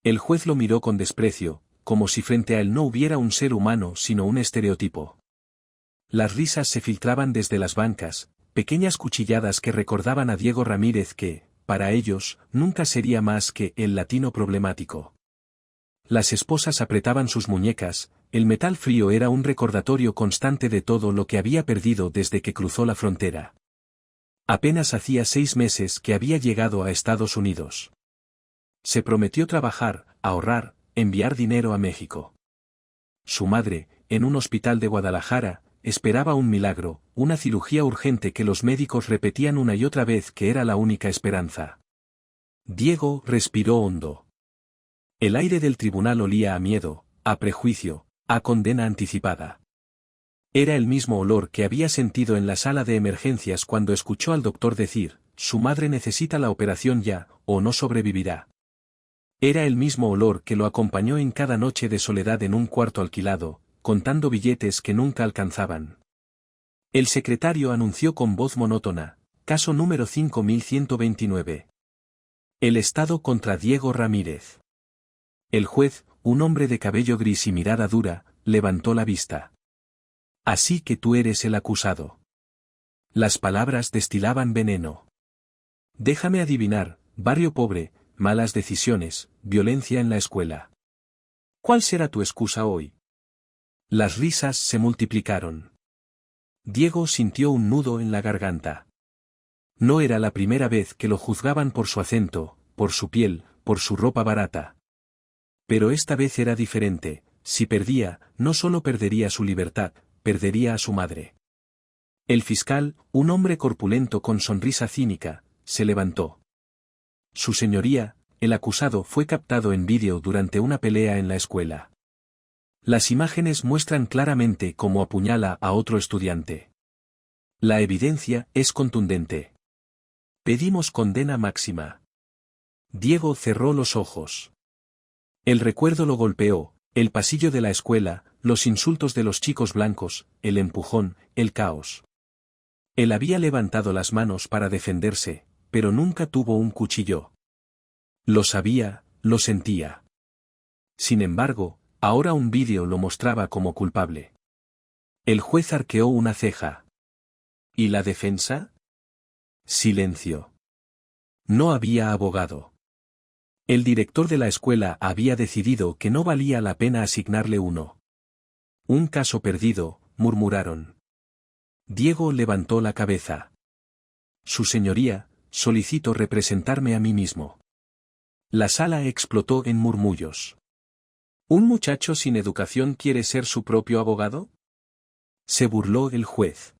El juez lo miró con desprecio, como si frente a él no hubiera un ser humano sino un estereotipo. Las risas se filtraban desde las bancas, pequeñas cuchilladas que recordaban a Diego Ramírez que, para ellos, nunca sería más que el latino problemático. Las esposas apretaban sus muñecas, el metal frío era un recordatorio constante de todo lo que había perdido desde que cruzó la frontera. Apenas hacía 6 meses que había llegado a Estados Unidos. Se prometió trabajar, ahorrar, enviar dinero a México. Su madre, en un hospital de Guadalajara, esperaba un milagro, una cirugía urgente que los médicos repetían una y otra vez que era la única esperanza. Diego respiró hondo. El aire del tribunal olía a miedo, a prejuicio, a condena anticipada. Era el mismo olor que había sentido en la sala de emergencias cuando escuchó al doctor decir, su madre necesita la operación ya, o no sobrevivirá. Era el mismo olor que lo acompañó en cada noche de soledad en un cuarto alquilado, contando billetes que nunca alcanzaban. El secretario anunció con voz monótona, caso número 5129. El Estado contra Diego Ramírez. El juez, un hombre de cabello gris y mirada dura, levantó la vista. Así que tú eres el acusado. Las palabras destilaban veneno. Déjame adivinar, barrio pobre, malas decisiones, violencia en la escuela. ¿Cuál será tu excusa hoy? Las risas se multiplicaron. Diego sintió un nudo en la garganta. No era la primera vez que lo juzgaban por su acento, por su piel, por su ropa barata. Pero esta vez era diferente, si perdía, no solo perdería su libertad, perdería a su madre. El fiscal, un hombre corpulento con sonrisa cínica, se levantó. Su señoría, el acusado fue captado en vídeo durante una pelea en la escuela. Las imágenes muestran claramente cómo apuñala a otro estudiante. La evidencia es contundente. Pedimos condena máxima. Diego cerró los ojos. El recuerdo lo golpeó, el pasillo de la escuela, los insultos de los chicos blancos, el empujón, el caos. Él había levantado las manos para defenderse, pero nunca tuvo un cuchillo. Lo sabía, lo sentía. Sin embargo, ahora un vídeo lo mostraba como culpable. El juez arqueó una ceja. ¿Y la defensa? Silencio. No había abogado. El director de la escuela había decidido que no valía la pena asignarle uno. Un caso perdido, murmuraron. Diego levantó la cabeza. Su señoría, solicito representarme a mí mismo. La sala explotó en murmullos. ¿Un muchacho sin educación quiere ser su propio abogado? Se burló el juez.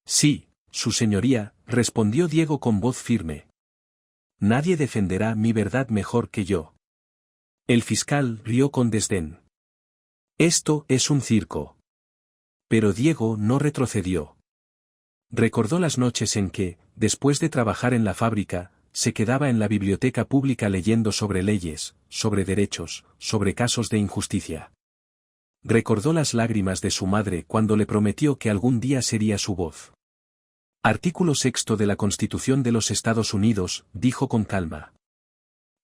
Sí, su señoría, respondió Diego con voz firme. Nadie defenderá mi verdad mejor que yo. El fiscal rió con desdén. Esto es un circo. Pero Diego no retrocedió. Recordó las noches en que, después de trabajar en la fábrica, se quedaba en la biblioteca pública leyendo sobre leyes, sobre derechos, sobre casos de injusticia. Recordó las lágrimas de su madre cuando le prometió que algún día sería su voz. Artículo 6 de la Constitución de los Estados Unidos, dijo con calma.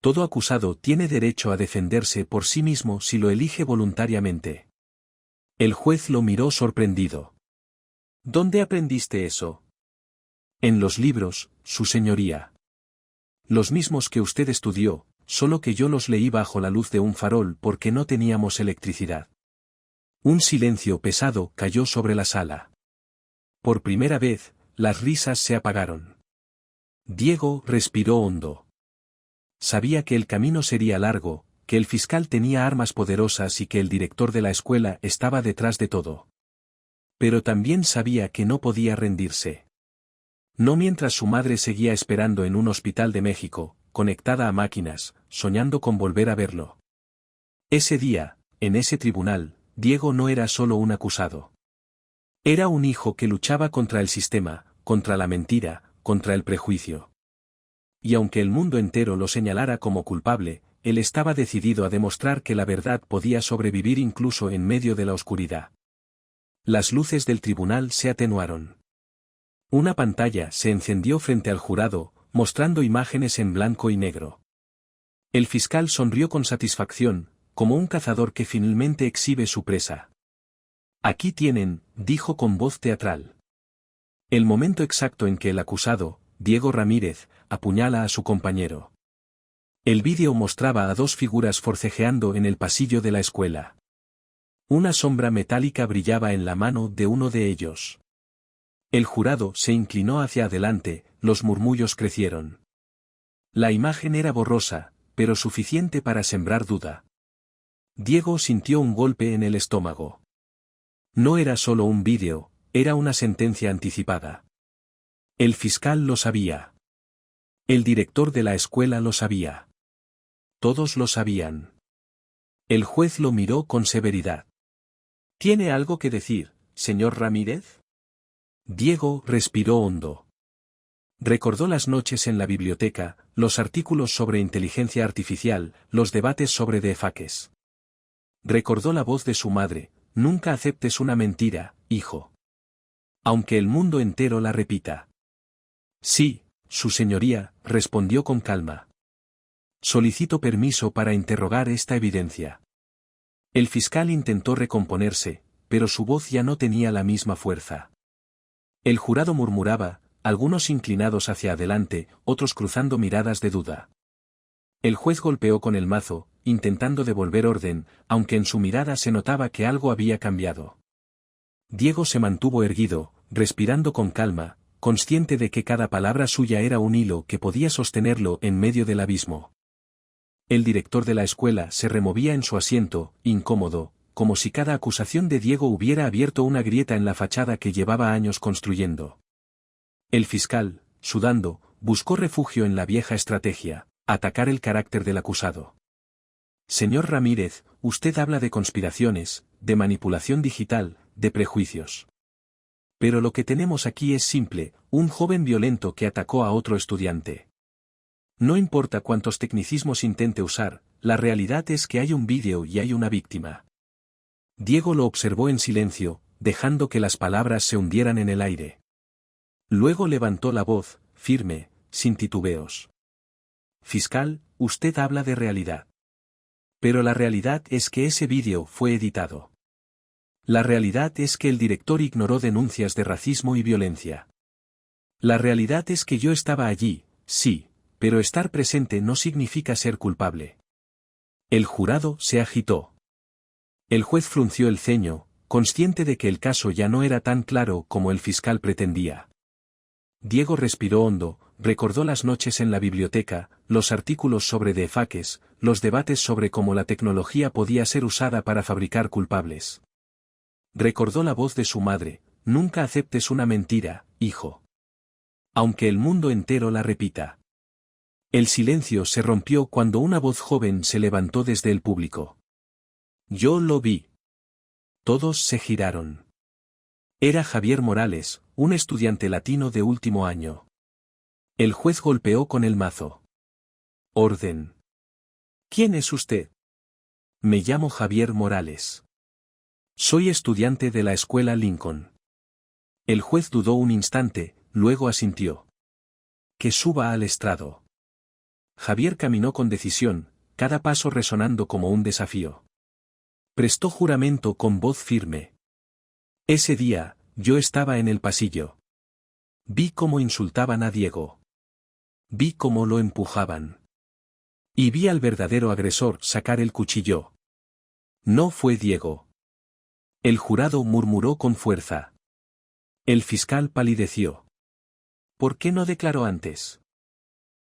Todo acusado tiene derecho a defenderse por sí mismo si lo elige voluntariamente. El juez lo miró sorprendido. ¿Dónde aprendiste eso? En los libros, su señoría. Los mismos que usted estudió, solo que yo los leí bajo la luz de un farol porque no teníamos electricidad. Un silencio pesado cayó sobre la sala. Por primera vez, las risas se apagaron. Diego respiró hondo. Sabía que el camino sería largo, que el fiscal tenía armas poderosas y que el director de la escuela estaba detrás de todo. Pero también sabía que no podía rendirse. No mientras su madre seguía esperando en un hospital de México, conectada a máquinas, soñando con volver a verlo. Ese día, en ese tribunal, Diego no era solo un acusado. Era un hijo que luchaba contra el sistema, contra la mentira, contra el prejuicio. Y aunque el mundo entero lo señalara como culpable, él estaba decidido a demostrar que la verdad podía sobrevivir incluso en medio de la oscuridad. Las luces del tribunal se atenuaron. Una pantalla se encendió frente al jurado, mostrando imágenes en blanco y negro. El fiscal sonrió con satisfacción, como un cazador que finalmente exhibe su presa. Aquí tienen, dijo con voz teatral. El momento exacto en que el acusado, Diego Ramírez, apuñala a su compañero. El vídeo mostraba a dos figuras forcejeando en el pasillo de la escuela. Una sombra metálica brillaba en la mano de uno de ellos. El jurado se inclinó hacia adelante, los murmullos crecieron. La imagen era borrosa, pero suficiente para sembrar duda. Diego sintió un golpe en el estómago. No era solo un vídeo, era una sentencia anticipada. El fiscal lo sabía. El director de la escuela lo sabía. Todos lo sabían. El juez lo miró con severidad. ¿Tiene algo que decir, señor Ramírez? Diego respiró hondo. Recordó las noches en la biblioteca, los artículos sobre inteligencia artificial, los debates sobre deepfakes. Recordó la voz de su madre: nunca aceptes una mentira, hijo. Aunque el mundo entero la repita. Sí, su señoría, respondió con calma. Solicito permiso para interrogar esta evidencia. El fiscal intentó recomponerse, pero su voz ya no tenía la misma fuerza. El jurado murmuraba, algunos inclinados hacia adelante, otros cruzando miradas de duda. El juez golpeó con el mazo, intentando devolver orden, aunque en su mirada se notaba que algo había cambiado. Diego se mantuvo erguido, respirando con calma, consciente de que cada palabra suya era un hilo que podía sostenerlo en medio del abismo. El director de la escuela se removía en su asiento, incómodo, como si cada acusación de Diego hubiera abierto una grieta en la fachada que llevaba años construyendo. El fiscal, sudando, buscó refugio en la vieja estrategia: atacar el carácter del acusado. Señor Ramírez, usted habla de conspiraciones, de manipulación digital, de prejuicios. Pero lo que tenemos aquí es simple: un joven violento que atacó a otro estudiante. No importa cuántos tecnicismos intente usar, la realidad es que hay un vídeo y hay una víctima. Diego lo observó en silencio, dejando que las palabras se hundieran en el aire. Luego levantó la voz, firme, sin titubeos. Fiscal, usted habla de realidad. Pero la realidad es que ese vídeo fue editado. La realidad es que el director ignoró denuncias de racismo y violencia. La realidad es que yo estaba allí, sí, pero estar presente no significa ser culpable. El jurado se agitó. El juez frunció el ceño, consciente de que el caso ya no era tan claro como el fiscal pretendía. Diego respiró hondo, recordó las noches en la biblioteca, los artículos sobre deepfakes, los debates sobre cómo la tecnología podía ser usada para fabricar culpables. Recordó la voz de su madre: nunca aceptes una mentira, hijo. Aunque el mundo entero la repita. El silencio se rompió cuando una voz joven se levantó desde el público. Yo lo vi. Todos se giraron. Era Javier Morales, un estudiante latino de último año. El juez golpeó con el mazo. Orden. ¿Quién es usted? Me llamo Javier Morales. Soy estudiante de la escuela Lincoln. El juez dudó un instante, luego asintió. Que suba al estrado. Javier caminó con decisión, cada paso resonando como un desafío. Prestó juramento con voz firme. Ese día, yo estaba en el pasillo. Vi cómo insultaban a Diego. Vi cómo lo empujaban. Y vi al verdadero agresor sacar el cuchillo. No fue Diego. El jurado murmuró con fuerza. El fiscal palideció. ¿Por qué no declaró antes?,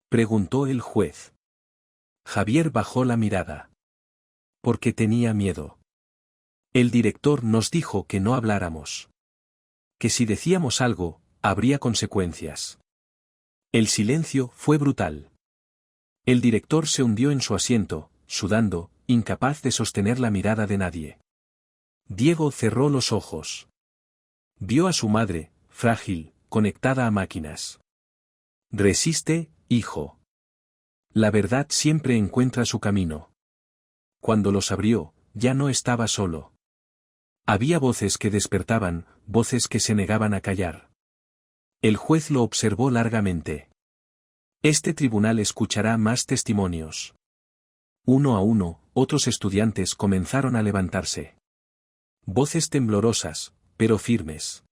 preguntó el juez. Javier bajó la mirada. Porque tenía miedo. El director nos dijo que no habláramos. Que si decíamos algo, habría consecuencias. El silencio fue brutal. El director se hundió en su asiento, sudando, incapaz de sostener la mirada de nadie. Diego cerró los ojos. Vio a su madre, frágil, conectada a máquinas. Resiste, hijo. La verdad siempre encuentra su camino. Cuando los abrió, ya no estaba solo. Había voces que despertaban, voces que se negaban a callar. El juez lo observó largamente. Este tribunal escuchará más testimonios. Uno a uno, otros estudiantes comenzaron a levantarse. Voces temblorosas, pero firmes.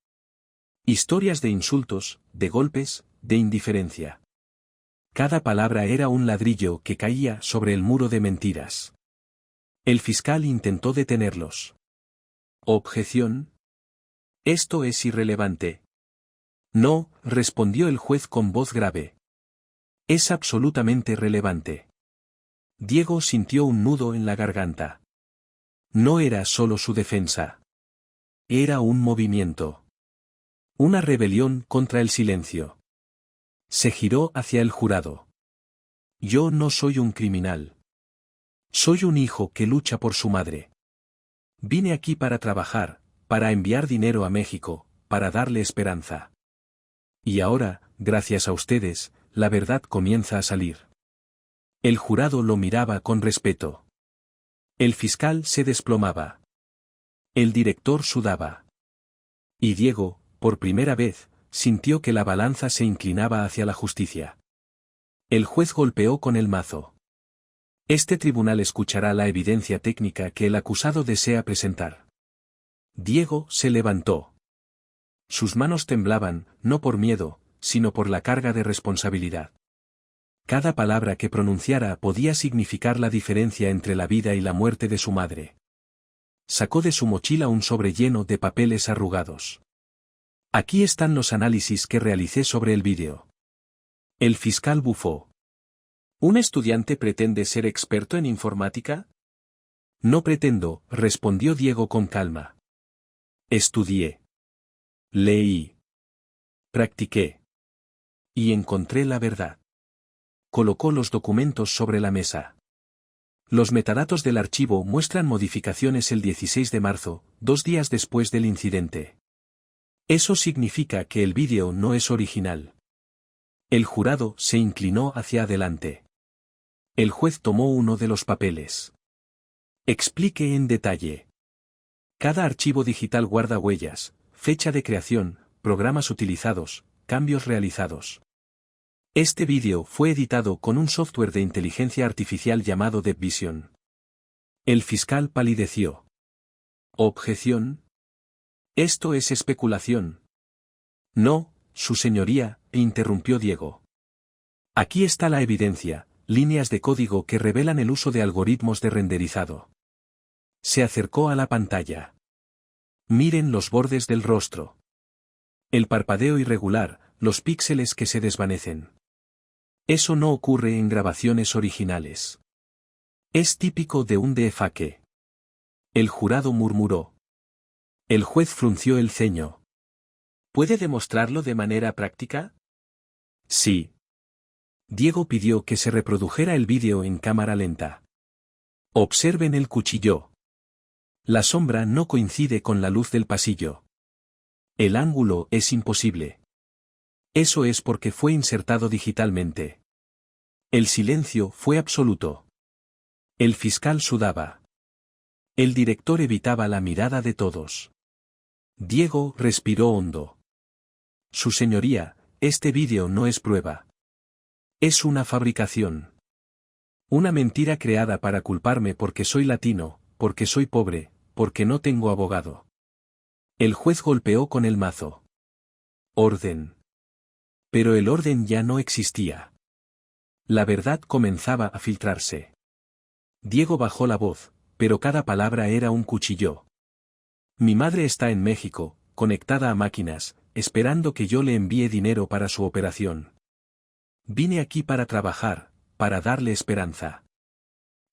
Historias de insultos, de golpes, de indiferencia. Cada palabra era un ladrillo que caía sobre el muro de mentiras. El fiscal intentó detenerlos. ¿Objeción? Esto es irrelevante. No, respondió el juez con voz grave. Es absolutamente relevante. Diego sintió un nudo en la garganta. No era solo su defensa. Era un movimiento. Una rebelión contra el silencio. Se giró hacia el jurado. Yo no soy un criminal. Soy un hijo que lucha por su madre. Vine aquí para trabajar, para enviar dinero a México, para darle esperanza. Y ahora, gracias a ustedes, la verdad comienza a salir. El jurado lo miraba con respeto. El fiscal se desplomaba. El director sudaba. Y Diego, por primera vez, sintió que la balanza se inclinaba hacia la justicia. El juez golpeó con el mazo. Este tribunal escuchará la evidencia técnica que el acusado desea presentar. Diego se levantó. Sus manos temblaban, no por miedo, sino por la carga de responsabilidad. Cada palabra que pronunciara podía significar la diferencia entre la vida y la muerte de su madre. Sacó de su mochila un sobre lleno de papeles arrugados. Aquí están los análisis que realicé sobre el vídeo. El fiscal bufó. ¿Un estudiante pretende ser experto en informática? No pretendo, respondió Diego con calma. Estudié. Leí. Practiqué. Y encontré la verdad. Colocó los documentos sobre la mesa. Los metadatos del archivo muestran modificaciones el 16 de marzo, 2 días después del incidente. Eso significa que el vídeo no es original. El jurado se inclinó hacia adelante. El juez tomó uno de los papeles. Explique en detalle. Cada archivo digital guarda huellas, fecha de creación, programas utilizados, cambios realizados. Este vídeo fue editado con un software de inteligencia artificial llamado Deep Vision. El fiscal palideció. ¿Objeción? Esto es especulación. No, su señoría, interrumpió Diego. Aquí está la evidencia, líneas de código que revelan el uso de algoritmos de renderizado. Se acercó a la pantalla. Miren los bordes del rostro. El parpadeo irregular, los píxeles que se desvanecen. Eso no ocurre en grabaciones originales. Es típico de un deepfake. El jurado murmuró. El juez frunció el ceño. ¿Puede demostrarlo de manera práctica? Sí. Diego pidió que se reprodujera el vídeo en cámara lenta. Observen el cuchillo. La sombra no coincide con la luz del pasillo. El ángulo es imposible. Eso es porque fue insertado digitalmente. El silencio fue absoluto. El fiscal sudaba. El director evitaba la mirada de todos. Diego respiró hondo. Su señoría, este vídeo no es prueba. Es una fabricación. Una mentira creada para culparme porque soy latino, porque soy pobre, porque no tengo abogado. El juez golpeó con el mazo. Orden. Pero el orden ya no existía. La verdad comenzaba a filtrarse. Diego bajó la voz, pero cada palabra era un cuchillo. Mi madre está en México, conectada a máquinas, esperando que yo le envíe dinero para su operación. Vine aquí para trabajar, para darle esperanza.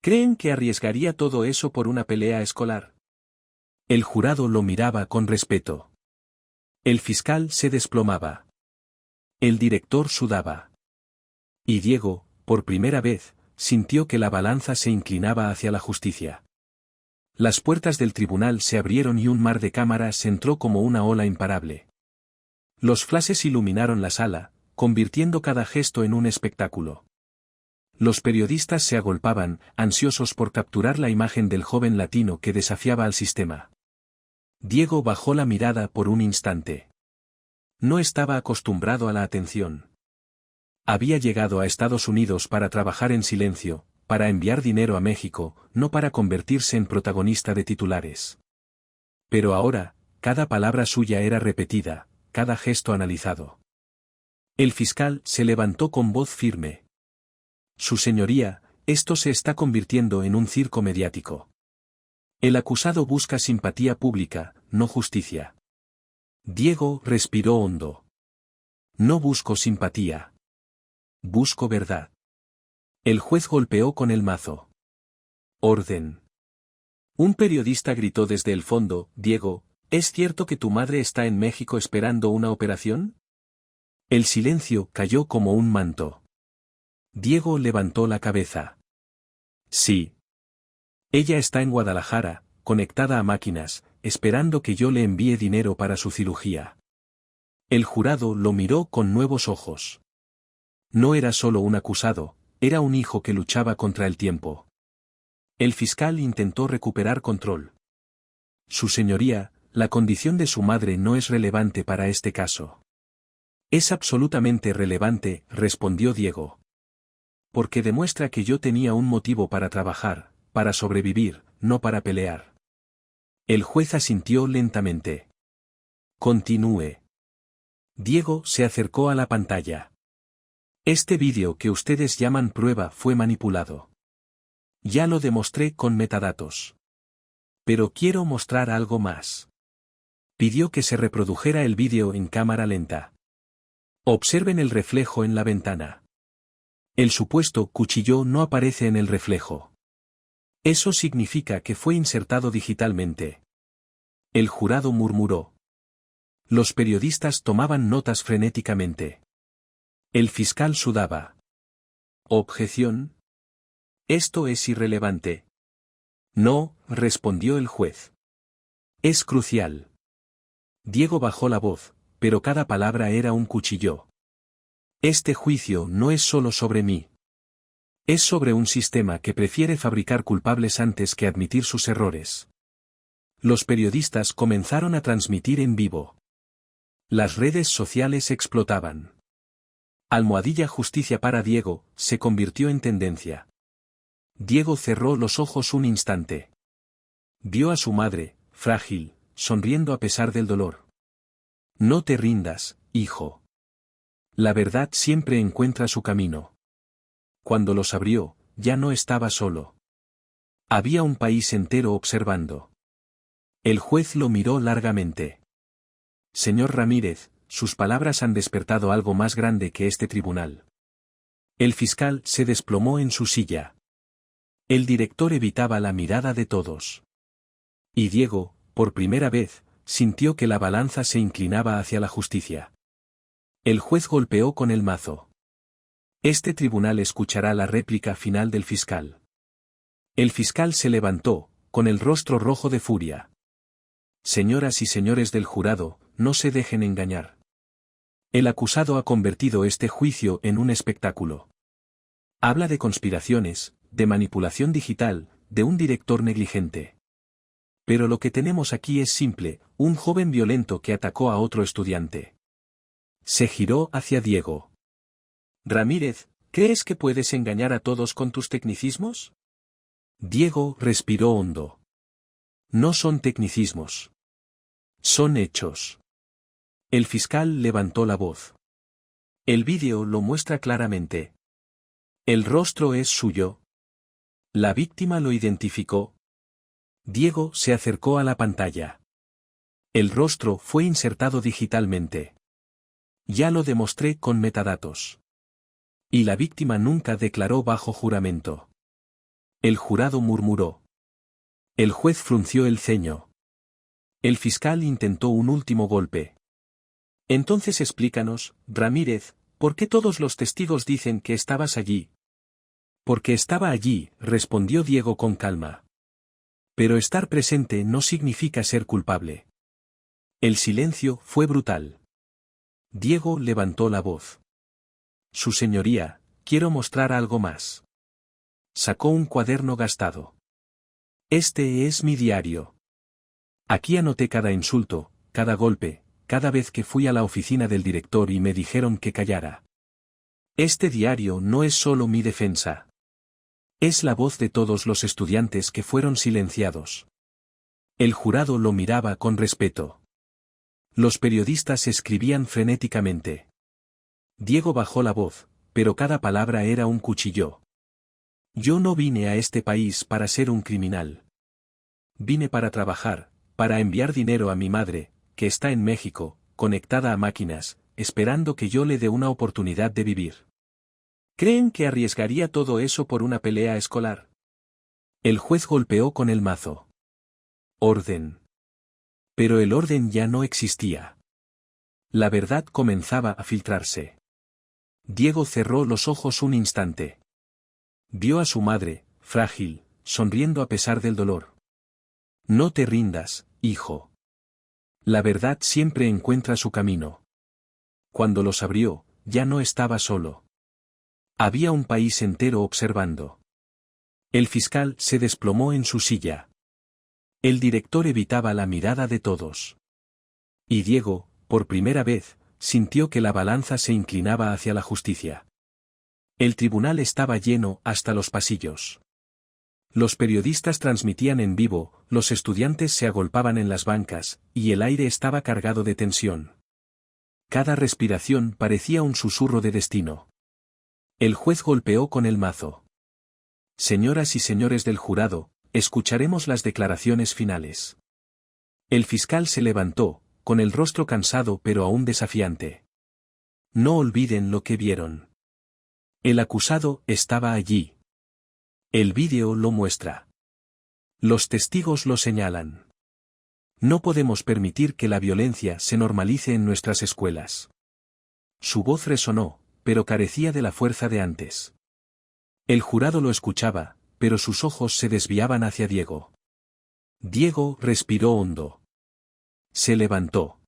¿Creen que arriesgaría todo eso por una pelea escolar? El jurado lo miraba con respeto. El fiscal se desplomaba. El director sudaba. Y Diego, por primera vez, sintió que la balanza se inclinaba hacia la justicia. Las puertas del tribunal se abrieron y un mar de cámaras entró como una ola imparable. Los flashes iluminaron la sala, convirtiendo cada gesto en un espectáculo. Los periodistas se agolpaban, ansiosos por capturar la imagen del joven latino que desafiaba al sistema. Diego bajó la mirada por un instante. No estaba acostumbrado a la atención. Había llegado a Estados Unidos para trabajar en silencio, para enviar dinero a México, no para convertirse en protagonista de titulares. Pero ahora, cada palabra suya era repetida, cada gesto analizado. El fiscal se levantó con voz firme. Su señoría, esto se está convirtiendo en un circo mediático. El acusado busca simpatía pública, no justicia. Diego respiró hondo. No busco simpatía. Busco verdad. El juez golpeó con el mazo. Orden. Un periodista gritó desde el fondo: Diego, ¿es cierto que tu madre está en México esperando una operación? El silencio cayó como un manto. Diego levantó la cabeza. Sí. Ella está en Guadalajara, conectada a máquinas, esperando que yo le envíe dinero para su cirugía. El jurado lo miró con nuevos ojos. No era solo un acusado, era un hijo que luchaba contra el tiempo. El fiscal intentó recuperar control. Su señoría, la condición de su madre no es relevante para este caso. Es absolutamente relevante, respondió Diego. Porque demuestra que yo tenía un motivo para trabajar, para sobrevivir, no para pelear. El juez asintió lentamente. Continúe. Diego se acercó a la pantalla. Este vídeo que ustedes llaman prueba fue manipulado. Ya lo demostré con metadatos. Pero quiero mostrar algo más. Pidió que se reprodujera el vídeo en cámara lenta. Observen el reflejo en la ventana. El supuesto cuchillo no aparece en el reflejo. Eso significa que fue insertado digitalmente. El jurado murmuró. Los periodistas tomaban notas frenéticamente. El fiscal sudaba. ¿Objeción? Esto es irrelevante. No, respondió el juez. Es crucial. Diego bajó la voz, pero cada palabra era un cuchillo. Este juicio no es solo sobre mí. Es sobre un sistema que prefiere fabricar culpables antes que admitir sus errores. Los periodistas comenzaron a transmitir en vivo. Las redes sociales explotaban. Almohadilla Justicia para Diego se convirtió en tendencia. Diego cerró los ojos un instante. Vio a su madre, frágil, sonriendo a pesar del dolor. No te rindas, hijo. La verdad siempre encuentra su camino. Cuando los abrió, ya no estaba solo. Había un país entero observando. El juez lo miró largamente. Señor Ramírez, sus palabras han despertado algo más grande que este tribunal. El fiscal se desplomó en su silla. El director evitaba la mirada de todos. Y Diego, por primera vez, sintió que la balanza se inclinaba hacia la justicia. El juez golpeó con el mazo. Este tribunal escuchará la réplica final del fiscal. El fiscal se levantó, con el rostro rojo de furia. Señoras y señores del jurado, no se dejen engañar. El acusado ha convertido este juicio en un espectáculo. Habla de conspiraciones, de manipulación digital, de un director negligente. Pero lo que tenemos aquí es simple, un joven violento que atacó a otro estudiante. Se giró hacia Diego. Ramírez, ¿crees que puedes engañar a todos con tus tecnicismos? Diego respiró hondo. No son tecnicismos. Son hechos. El fiscal levantó la voz. El vídeo lo muestra claramente. El rostro es suyo. La víctima lo identificó. Diego se acercó a la pantalla. El rostro fue insertado digitalmente. Ya lo demostré con metadatos. Y la víctima nunca declaró bajo juramento. El jurado murmuró. El juez frunció el ceño. El fiscal intentó un último golpe. Entonces explícanos, Ramírez, ¿por qué todos los testigos dicen que estabas allí? Porque estaba allí, respondió Diego con calma. Pero estar presente no significa ser culpable. El silencio fue brutal. Diego levantó la voz. Su señoría, quiero mostrar algo más. Sacó un cuaderno gastado. Este es mi diario. Aquí anoté cada insulto, cada golpe, cada vez que fui a la oficina del director y me dijeron que callara. Este diario no es solo mi defensa. Es la voz de todos los estudiantes que fueron silenciados. El jurado lo miraba con respeto. Los periodistas escribían frenéticamente. Diego bajó la voz, pero cada palabra era un cuchillo. Yo no vine a este país para ser un criminal. Vine para trabajar, para enviar dinero a mi madre, que está en México, conectada a máquinas, esperando que yo le dé una oportunidad de vivir. ¿Creen que arriesgaría todo eso por una pelea escolar? El juez golpeó con el mazo. Orden. Pero el orden ya no existía. La verdad comenzaba a filtrarse. Diego cerró los ojos un instante. Vio a su madre, frágil, sonriendo a pesar del dolor. No te rindas, hijo. La verdad siempre encuentra su camino. Cuando los abrió, ya no estaba solo. Había un país entero observando. El fiscal se desplomó en su silla. El director evitaba la mirada de todos. Y Diego, por primera vez, sintió que la balanza se inclinaba hacia la justicia. El tribunal estaba lleno hasta los pasillos. Los periodistas transmitían en vivo, los estudiantes se agolpaban en las bancas, y el aire estaba cargado de tensión. Cada respiración parecía un susurro de destino. El juez golpeó con el mazo. Señoras y señores del jurado, escucharemos las declaraciones finales. El fiscal se levantó, con el rostro cansado pero aún desafiante. No olviden lo que vieron. El acusado estaba allí. El vídeo lo muestra. Los testigos lo señalan. No podemos permitir que la violencia se normalice en nuestras escuelas. Su voz resonó, pero carecía de la fuerza de antes. El jurado lo escuchaba, pero sus ojos se desviaban hacia Diego. Diego respiró hondo. Se levantó.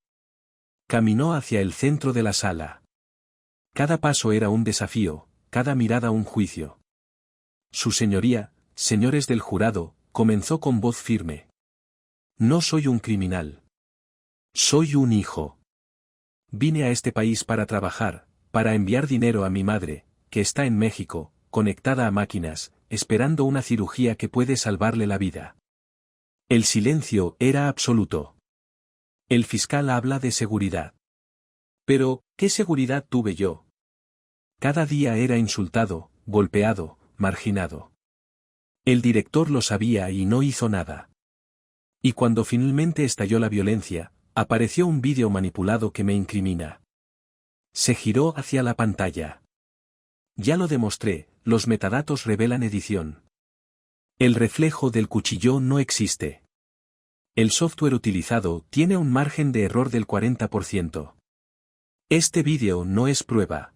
Caminó hacia el centro de la sala. Cada paso era un desafío, cada mirada un juicio. Su señoría, señores del jurado, comenzó con voz firme. No soy un criminal. Soy un hijo. Vine a este país para trabajar, para enviar dinero a mi madre, que está en México, conectada a máquinas, esperando una cirugía que puede salvarle la vida. El silencio era absoluto. El fiscal habla de seguridad. Pero, ¿qué seguridad tuve yo? Cada día era insultado, golpeado, marginado. El director lo sabía y no hizo nada. Y cuando finalmente estalló la violencia, apareció un vídeo manipulado que me incrimina. Se giró hacia la pantalla. Ya lo demostré, los metadatos revelan edición. El reflejo del cuchillo no existe. El software utilizado tiene un margen de error del 40%. Este vídeo no es prueba.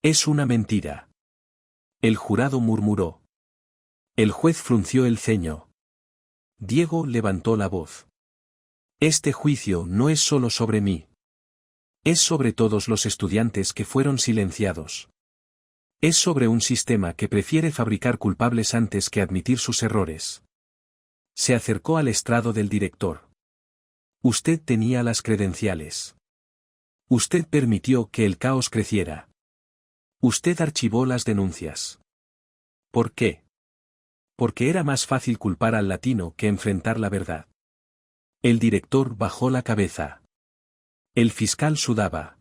Es una mentira. El jurado murmuró. El juez frunció el ceño. Diego levantó la voz. Este juicio no es solo sobre mí. Es sobre todos los estudiantes que fueron silenciados. Es sobre un sistema que prefiere fabricar culpables antes que admitir sus errores. Se acercó al estrado del director. Usted tenía las credenciales. Usted permitió que el caos creciera. Usted archivó las denuncias. ¿Por qué? Porque era más fácil culpar al latino que enfrentar la verdad. El director bajó la cabeza. El fiscal sudaba.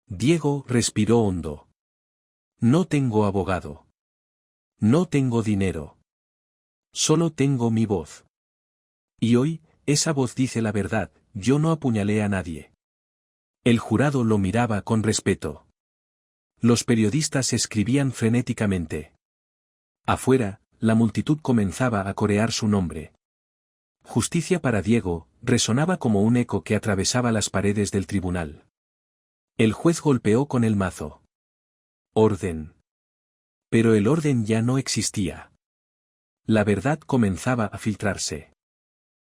Diego respiró hondo. No tengo abogado. No tengo dinero. Solo tengo mi voz. Y hoy, esa voz dice la verdad, yo no apuñalé a nadie. El jurado lo miraba con respeto. Los periodistas escribían frenéticamente. Afuera, la multitud comenzaba a corear su nombre. Justicia para Diego, resonaba como un eco que atravesaba las paredes del tribunal. El juez golpeó con el mazo. Orden. Pero el orden ya no existía. La verdad comenzaba a filtrarse.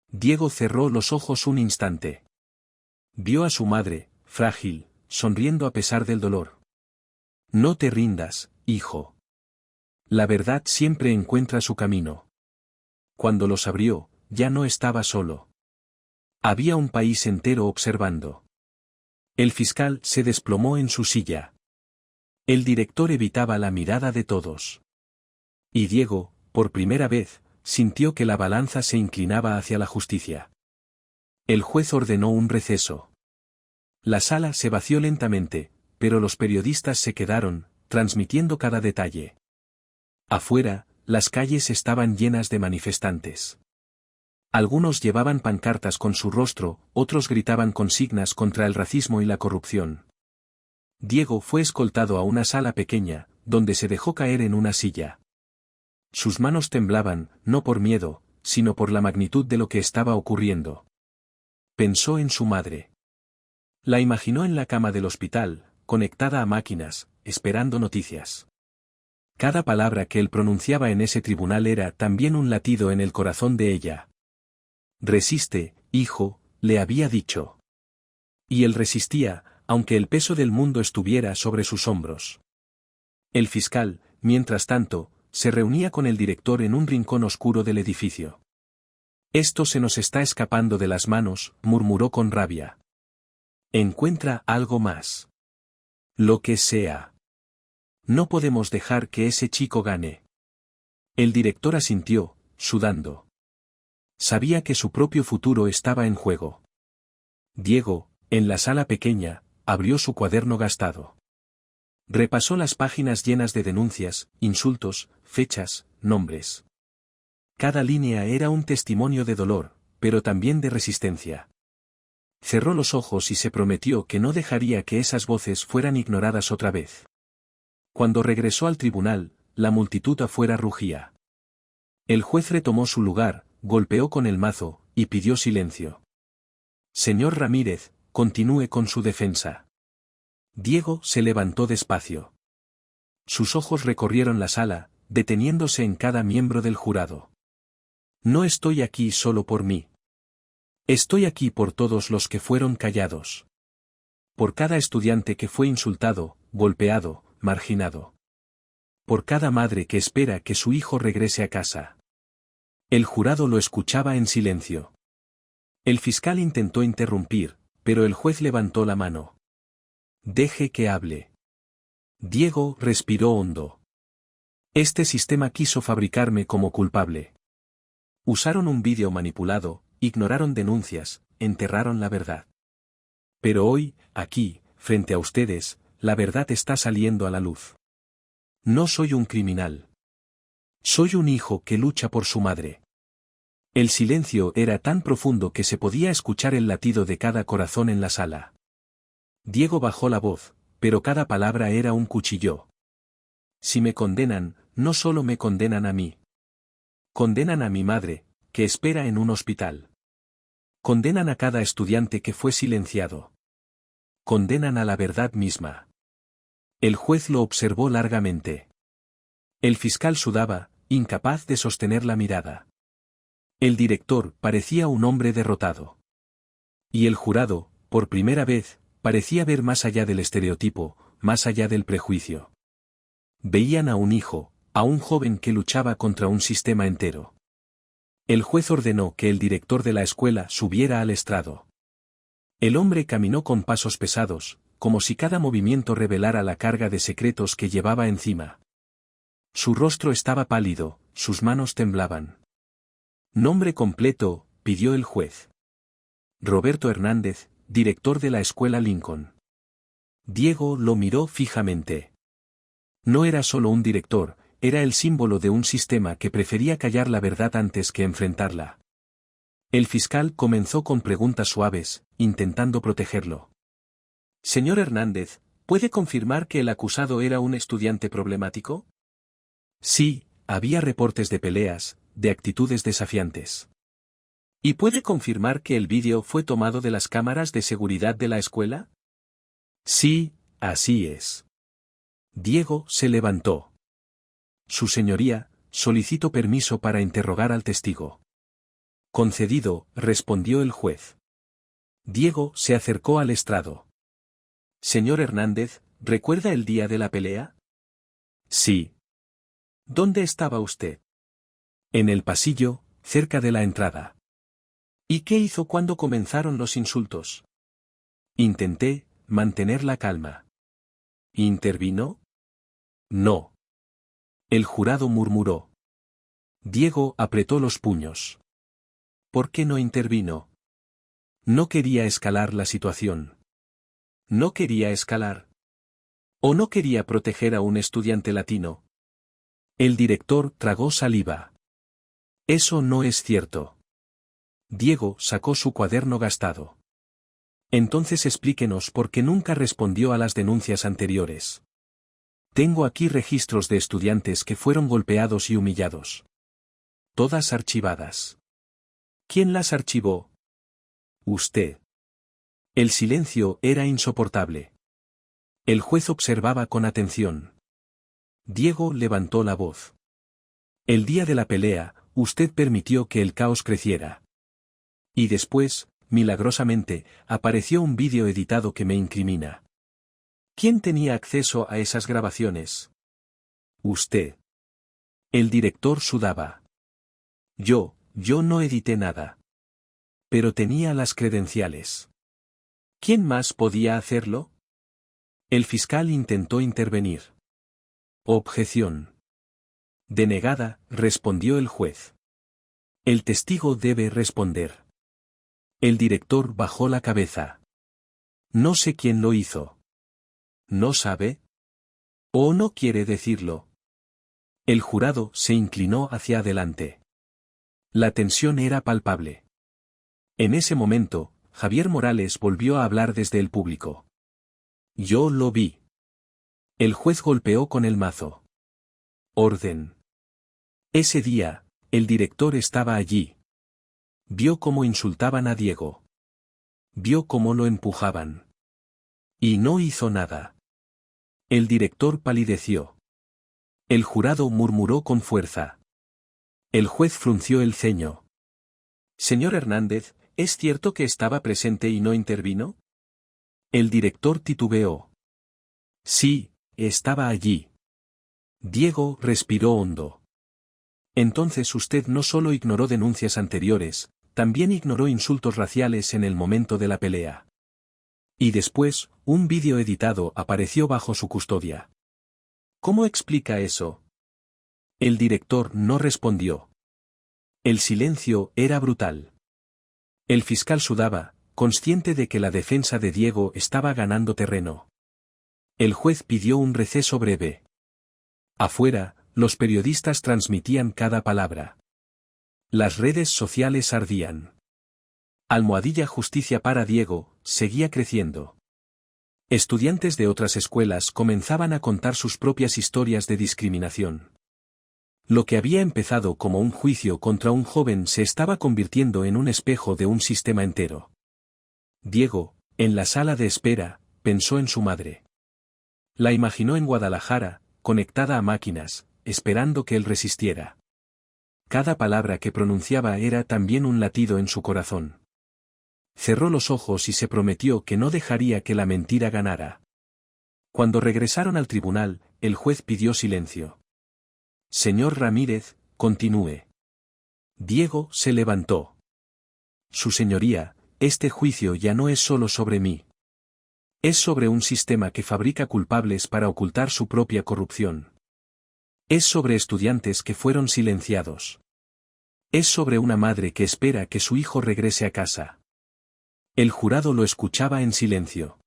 Diego cerró los ojos un instante. Vio a su madre, frágil, sonriendo a pesar del dolor. No te rindas, hijo. La verdad siempre encuentra su camino. Cuando los abrió, ya no estaba solo. Había un país entero observando. El fiscal se desplomó en su silla. El director evitaba la mirada de todos. Y Diego, por primera vez, sintió que la balanza se inclinaba hacia la justicia. El juez ordenó un receso. La sala se vació lentamente, pero los periodistas se quedaron, transmitiendo cada detalle. Afuera, las calles estaban llenas de manifestantes. Algunos llevaban pancartas con su rostro, otros gritaban consignas contra el racismo y la corrupción. Diego fue escoltado a una sala pequeña, donde se dejó caer en una silla. Sus manos temblaban, no por miedo, sino por la magnitud de lo que estaba ocurriendo. Pensó en su madre. La imaginó en la cama del hospital, conectada a máquinas, esperando noticias. Cada palabra que él pronunciaba en ese tribunal era también un latido en el corazón de ella. Resiste, hijo, le había dicho. Y él resistía, aunque el peso del mundo estuviera sobre sus hombros. El fiscal, mientras tanto, se reunía con el director en un rincón oscuro del edificio. Esto se nos está escapando de las manos, murmuró con rabia. Encuentra algo más. Lo que sea. No podemos dejar que ese chico gane. El director asintió, sudando. Sabía que su propio futuro estaba en juego. Diego, en la sala pequeña, abrió su cuaderno gastado. Repasó las páginas llenas de denuncias, insultos, fechas, nombres. Cada línea era un testimonio de dolor, pero también de resistencia. Cerró los ojos y se prometió que no dejaría que esas voces fueran ignoradas otra vez. Cuando regresó al tribunal, la multitud afuera rugía. El juez retomó su lugar, golpeó con el mazo, y pidió silencio. Señor Ramírez, continúe con su defensa. Diego se levantó despacio. Sus ojos recorrieron la sala, deteniéndose en cada miembro del jurado. No estoy aquí solo por mí. Estoy aquí por todos los que fueron callados. Por cada estudiante que fue insultado, golpeado, marginado. Por cada madre que espera que su hijo regrese a casa. El jurado lo escuchaba en silencio. El fiscal intentó interrumpir, pero el juez levantó la mano. Deje que hable. Diego respiró hondo. Este sistema quiso fabricarme como culpable. Usaron un vídeo manipulado, ignoraron denuncias, enterraron la verdad. Pero hoy, aquí, frente a ustedes, la verdad está saliendo a la luz. No soy un criminal. Soy un hijo que lucha por su madre. El silencio era tan profundo que se podía escuchar el latido de cada corazón en la sala. Diego bajó la voz, pero cada palabra era un cuchillo. Si me condenan, no solo me condenan a mí. Condenan a mi madre, que espera en un hospital. Condenan a cada estudiante que fue silenciado. Condenan a la verdad misma. El juez lo observó largamente. El fiscal sudaba, incapaz de sostener la mirada. El director parecía un hombre derrotado. Y el jurado, por primera vez, parecía ver más allá del estereotipo, más allá del prejuicio. Veían a un hijo, a un joven que luchaba contra un sistema entero. El juez ordenó que el director de la escuela subiera al estrado. El hombre caminó con pasos pesados, como si cada movimiento revelara la carga de secretos que llevaba encima. Su rostro estaba pálido, sus manos temblaban. Nombre completo, pidió el juez. Roberto Hernández, director de la escuela Lincoln. Diego lo miró fijamente. No era solo un director, era el símbolo de un sistema que prefería callar la verdad antes que enfrentarla. El fiscal comenzó con preguntas suaves, intentando protegerlo. Señor Hernández, ¿puede confirmar que el acusado era un estudiante problemático? Sí, había reportes de peleas, de actitudes desafiantes. ¿Y puede confirmar que el vídeo fue tomado de las cámaras de seguridad de la escuela? Sí, así es. Diego se levantó. Su señoría, solicito permiso para interrogar al testigo. Concedido, respondió el juez. Diego se acercó al estrado. Señor Hernández, ¿recuerda el día de la pelea? Sí. ¿Dónde estaba usted? En el pasillo, cerca de la entrada. ¿Y qué hizo cuando comenzaron los insultos? Intenté mantener la calma. ¿Intervino? No. El jurado murmuró. Diego apretó los puños. ¿Por qué no intervino? No quería escalar la situación. No quería escalar. ¿O no quería proteger a un estudiante latino? El director tragó saliva. Eso no es cierto. Diego sacó su cuaderno gastado. Entonces explíquenos por qué nunca respondió a las denuncias anteriores. Tengo aquí registros de estudiantes que fueron golpeados y humillados. Todas archivadas. ¿Quién las archivó? Usted. El silencio era insoportable. El juez observaba con atención. Diego levantó la voz. El día de la pelea, usted permitió que el caos creciera. Y después, milagrosamente, apareció un vídeo editado que me incrimina. ¿Quién tenía acceso a esas grabaciones? Usted. El director sudaba. Yo no edité nada. Pero tenía las credenciales. ¿Quién más podía hacerlo? El fiscal intentó intervenir. Objeción. Denegada, respondió el juez. El testigo debe responder. El director bajó la cabeza. No sé quién lo hizo. ¿No sabe? ¿O no quiere decirlo? El jurado se inclinó hacia adelante. La tensión era palpable. En ese momento, Javier Morales volvió a hablar desde el público. Yo lo vi. El juez golpeó con el mazo. Orden. Ese día, el director estaba allí. Vio cómo insultaban a Diego. Vio cómo lo empujaban. Y no hizo nada. El director palideció. El jurado murmuró con fuerza. El juez frunció el ceño. Señor Hernández, ¿es cierto que estaba presente y no intervino? El director titubeó. Sí, estaba allí. Diego respiró hondo. Entonces usted no solo ignoró denuncias anteriores, también ignoró insultos raciales en el momento de la pelea. Y después, un vídeo editado apareció bajo su custodia. ¿Cómo explica eso? El director no respondió. El silencio era brutal. El fiscal sudaba, consciente de que la defensa de Diego estaba ganando terreno. El juez pidió un receso breve. Afuera, los periodistas transmitían cada palabra. Las redes sociales ardían. Almohadilla Justicia para Diego seguía creciendo. Estudiantes de otras escuelas comenzaban a contar sus propias historias de discriminación. Lo que había empezado como un juicio contra un joven se estaba convirtiendo en un espejo de un sistema entero. Diego, en la sala de espera, pensó en su madre. La imaginó en Guadalajara, conectada a máquinas, esperando que él resistiera. Cada palabra que pronunciaba era también un latido en su corazón. Cerró los ojos y se prometió que no dejaría que la mentira ganara. Cuando regresaron al tribunal, el juez pidió silencio. Señor Ramírez, continúe. Diego se levantó. Su señoría, este juicio ya no es solo sobre mí. Es sobre un sistema que fabrica culpables para ocultar su propia corrupción. Es sobre estudiantes que fueron silenciados. Es sobre una madre que espera que su hijo regrese a casa. El jurado lo escuchaba en silencio.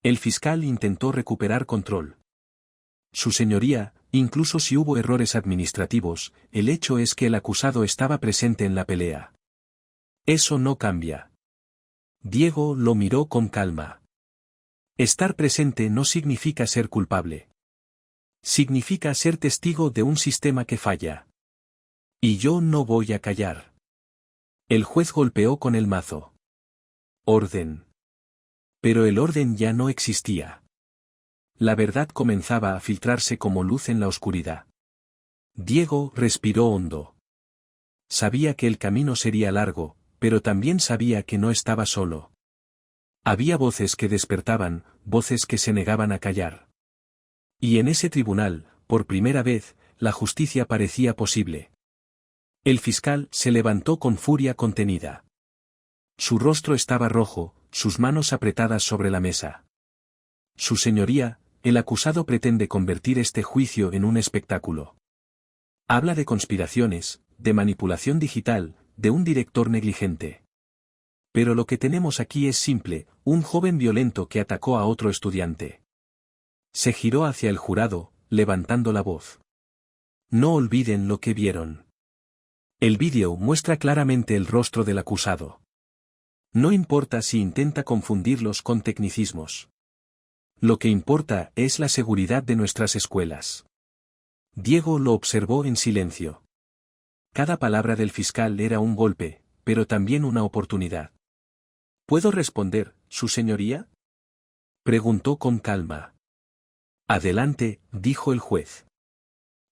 El fiscal intentó recuperar control. Su señoría, incluso si hubo errores administrativos, el hecho es que el acusado estaba presente en la pelea. Eso no cambia. Diego lo miró con calma. Estar presente no significa ser culpable. Significa ser testigo de un sistema que falla. Y yo no voy a callar. El juez golpeó con el mazo. Orden. Pero el orden ya no existía. La verdad comenzaba a filtrarse como luz en la oscuridad. Diego respiró hondo. Sabía que el camino sería largo, pero también sabía que no estaba solo. Había voces que despertaban, voces que se negaban a callar. Y en ese tribunal, por primera vez, la justicia parecía posible. El fiscal se levantó con furia contenida. Su rostro estaba rojo, sus manos apretadas sobre la mesa. Su señoría, El acusado pretende convertir este juicio en un espectáculo. Habla de conspiraciones, de manipulación digital, de un director negligente. Pero lo que tenemos aquí es simple, un joven violento que atacó a otro estudiante. Se giró hacia el jurado, levantando la voz. No olviden lo que vieron. El vídeo muestra claramente el rostro del acusado. No importa si intenta confundirlos con tecnicismos. Lo que importa es la seguridad de nuestras escuelas. Diego lo observó en silencio. Cada palabra del fiscal era un golpe, pero también una oportunidad. ¿Puedo responder, su señoría? Preguntó con calma. Adelante, dijo el juez.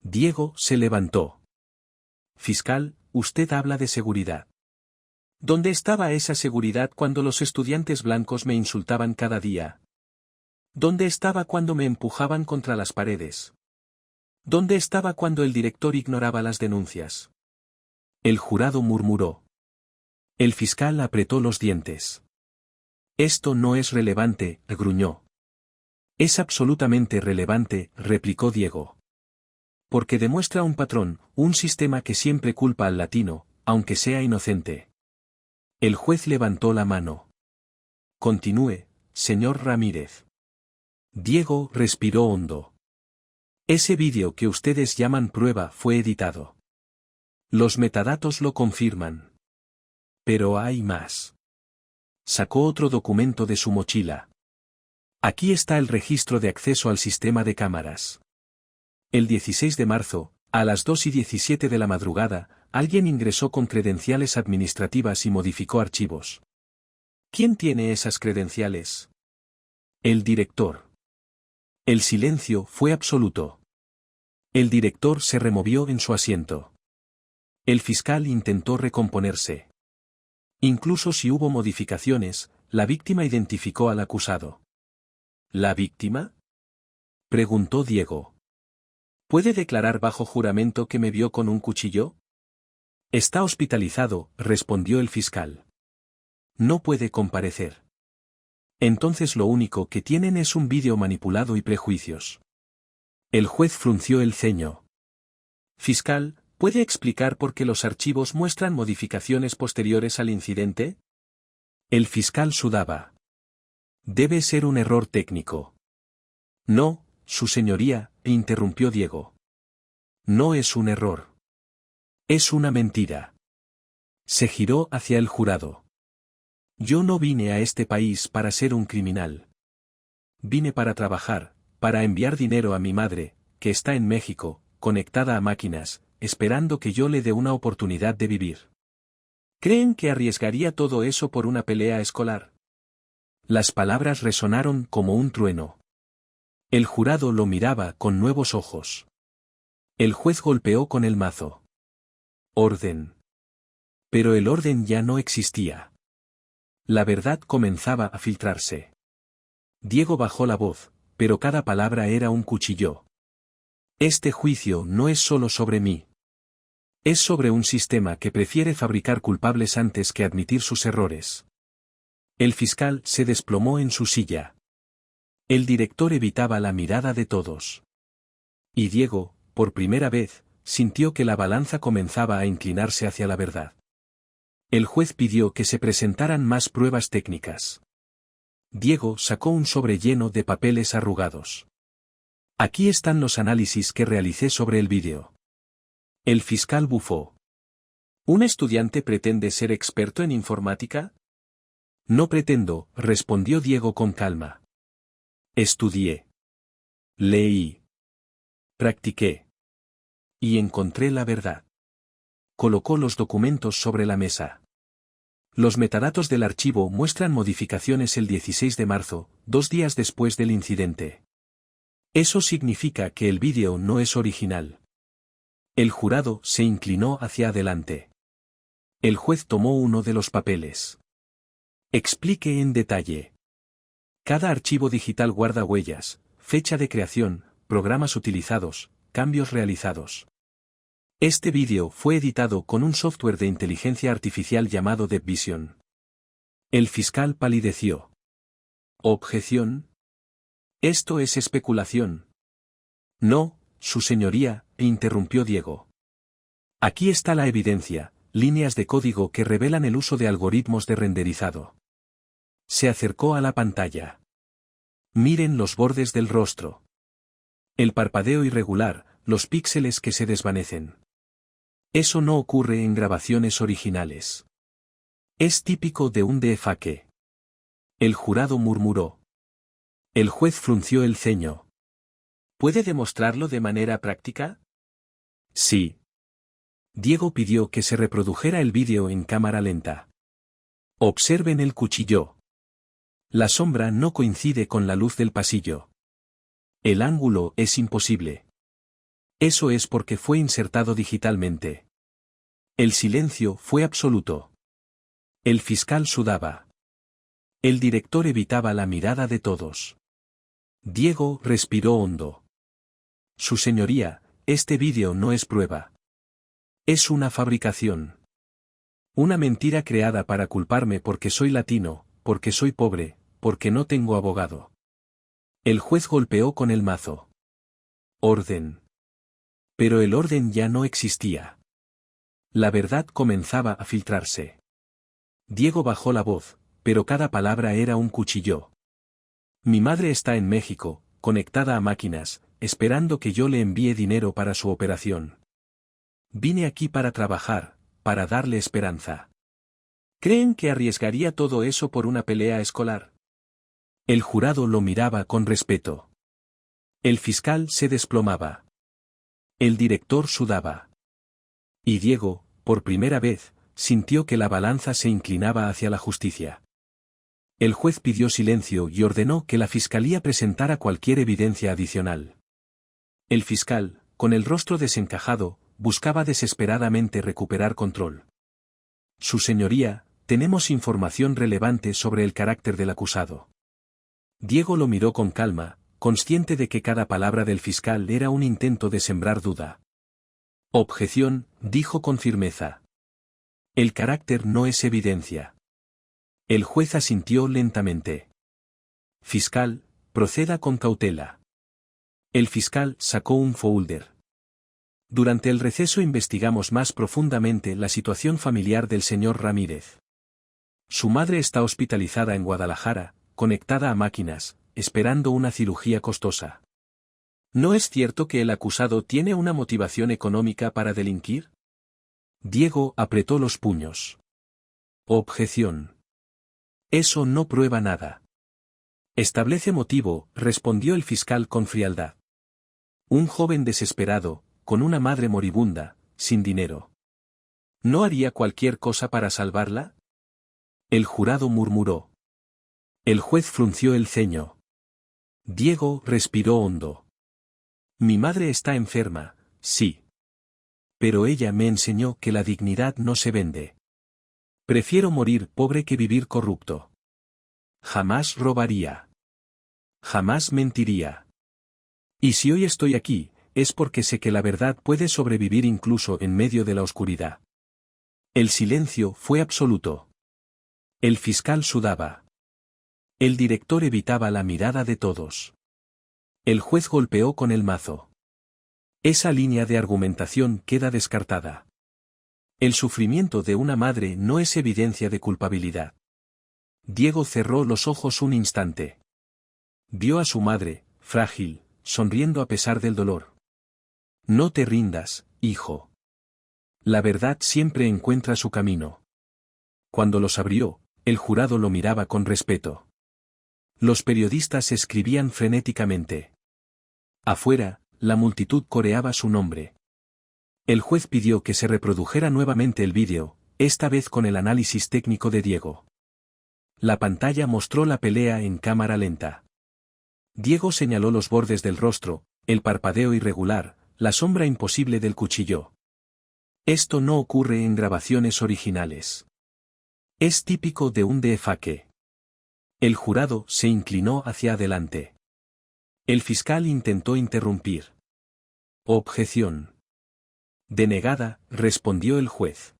Diego se levantó. Fiscal, usted habla de seguridad. ¿Dónde estaba esa seguridad cuando los estudiantes blancos me insultaban cada día? ¿Dónde estaba cuando me empujaban contra las paredes? ¿Dónde estaba cuando el director ignoraba las denuncias? El jurado murmuró. El fiscal apretó los dientes. Esto no es relevante, gruñó. Es absolutamente relevante, replicó Diego. Porque demuestra un patrón, un sistema que siempre culpa al latino, aunque sea inocente. El juez levantó la mano. Continúe, señor Ramírez. Diego respiró hondo. Ese vídeo que ustedes llaman prueba fue editado. Los metadatos lo confirman. Pero hay más. Sacó otro documento de su mochila. Aquí está el registro de acceso al sistema de cámaras. El 16 de marzo, a las 2:17 de la madrugada, alguien ingresó con credenciales administrativas y modificó archivos. ¿Quién tiene esas credenciales? El director. El silencio fue absoluto. El director se removió en su asiento. El fiscal intentó recomponerse. Incluso si hubo modificaciones, la víctima identificó al acusado. ¿La víctima? Preguntó Diego. ¿Puede declarar bajo juramento que me vio con un cuchillo? Está hospitalizado, respondió el fiscal. No puede comparecer. Entonces lo único que tienen es un vídeo manipulado y prejuicios. El juez frunció el ceño. Fiscal, ¿puede explicar por qué los archivos muestran modificaciones posteriores al incidente? El fiscal sudaba. Debe ser un error técnico. No, su señoría, interrumpió Diego. No es un error. Es una mentira. Se giró hacia el jurado. Yo no vine a este país para ser un criminal. Vine para trabajar, para enviar dinero a mi madre, que está en México, conectada a máquinas, esperando que yo le dé una oportunidad de vivir. ¿Creen que arriesgaría todo eso por una pelea escolar? Las palabras resonaron como un trueno. El jurado lo miraba con nuevos ojos. El juez golpeó con el mazo. Orden. Pero el orden ya no existía. La verdad comenzaba a filtrarse. Diego bajó la voz, pero cada palabra era un cuchillo. Este juicio no es solo sobre mí. Es sobre un sistema que prefiere fabricar culpables antes que admitir sus errores. El fiscal se desplomó en su silla. El director evitaba la mirada de todos. Y Diego, por primera vez, sintió que la balanza comenzaba a inclinarse hacia la verdad. El juez pidió que se presentaran más pruebas técnicas. Diego sacó un sobre lleno de papeles arrugados. Aquí están los análisis que realicé sobre el vídeo. El fiscal bufó. ¿Un estudiante pretende ser experto en informática? No pretendo, respondió Diego con calma. Estudié. Leí. Practiqué. Y encontré la verdad. Colocó los documentos sobre la mesa. Los metadatos del archivo muestran modificaciones el 16 de marzo, 2 días después del incidente. Eso significa que el vídeo no es original. El jurado se inclinó hacia adelante. El juez tomó uno de los papeles. Explique en detalle. Cada archivo digital guarda huellas, fecha de creación, programas utilizados, cambios realizados. Este vídeo fue editado con un software de inteligencia artificial llamado Deep Vision. El fiscal palideció. ¿Objeción? Esto es especulación. No, su señoría, interrumpió Diego. Aquí está la evidencia, líneas de código que revelan el uso de algoritmos de renderizado. Se acercó a la pantalla. Miren los bordes del rostro. El parpadeo irregular, los píxeles que se desvanecen. Eso no ocurre en grabaciones originales. Es típico de un deepfake. El jurado murmuró. El juez frunció el ceño. ¿Puede demostrarlo de manera práctica? Sí. Diego pidió que se reprodujera el vídeo en cámara lenta. Observen el cuchillo. La sombra no coincide con la luz del pasillo. El ángulo es imposible. Eso es porque fue insertado digitalmente. El silencio fue absoluto. El fiscal sudaba. El director evitaba la mirada de todos. Diego respiró hondo. Su señoría, este vídeo no es prueba. Es una fabricación. Una mentira creada para culparme porque soy latino, porque soy pobre, porque no tengo abogado. El juez golpeó con el mazo. Orden. Pero el orden ya no existía. La verdad comenzaba a filtrarse. Diego bajó la voz, pero cada palabra era un cuchillo. Mi madre está en México, conectada a máquinas, esperando que yo le envíe dinero para su operación. Vine aquí para trabajar, para darle esperanza. ¿Creen que arriesgaría todo eso por una pelea escolar? El jurado lo miraba con respeto. El fiscal se desplomaba. El director sudaba. Y Diego, por primera vez, sintió que la balanza se inclinaba hacia la justicia. El juez pidió silencio y ordenó que la fiscalía presentara cualquier evidencia adicional. El fiscal, con el rostro desencajado, buscaba desesperadamente recuperar control. Su señoría, tenemos información relevante sobre el carácter del acusado. Diego lo miró con calma, consciente de que cada palabra del fiscal era un intento de sembrar duda. Objeción, dijo con firmeza. El carácter no es evidencia. El juez asintió lentamente. Fiscal, proceda con cautela. El fiscal sacó un folder. Durante el receso investigamos más profundamente la situación familiar del señor Ramírez. Su madre está hospitalizada en Guadalajara, conectada a máquinas, esperando una cirugía costosa. ¿No es cierto que el acusado tiene una motivación económica para delinquir? Diego apretó los puños. Objeción. Eso no prueba nada. Establece motivo, respondió el fiscal con frialdad. Un joven desesperado, con una madre moribunda, sin dinero. ¿No haría cualquier cosa para salvarla? El jurado murmuró. El juez frunció el ceño. Diego respiró hondo. Mi madre está enferma, sí. Pero ella me enseñó que la dignidad no se vende. Prefiero morir pobre que vivir corrupto. Jamás robaría. Jamás mentiría. Y si hoy estoy aquí, es porque sé que la verdad puede sobrevivir incluso en medio de la oscuridad. El silencio fue absoluto. El fiscal sudaba. El director evitaba la mirada de todos. El juez golpeó con el mazo. Esa línea de argumentación queda descartada. El sufrimiento de una madre no es evidencia de culpabilidad. Diego cerró los ojos un instante. Vio a su madre, frágil, sonriendo a pesar del dolor. No te rindas, hijo. La verdad siempre encuentra su camino. Cuando los abrió, el jurado lo miraba con respeto. Los periodistas escribían frenéticamente. Afuera, la multitud coreaba su nombre. El juez pidió que se reprodujera nuevamente el vídeo, esta vez con el análisis técnico de Diego. La pantalla mostró la pelea en cámara lenta. Diego señaló los bordes del rostro, el parpadeo irregular, la sombra imposible del cuchillo. Esto no ocurre en grabaciones originales. Es típico de un deepfake. El jurado se inclinó hacia adelante. El fiscal intentó interrumpir. Objeción. Denegada, respondió el juez.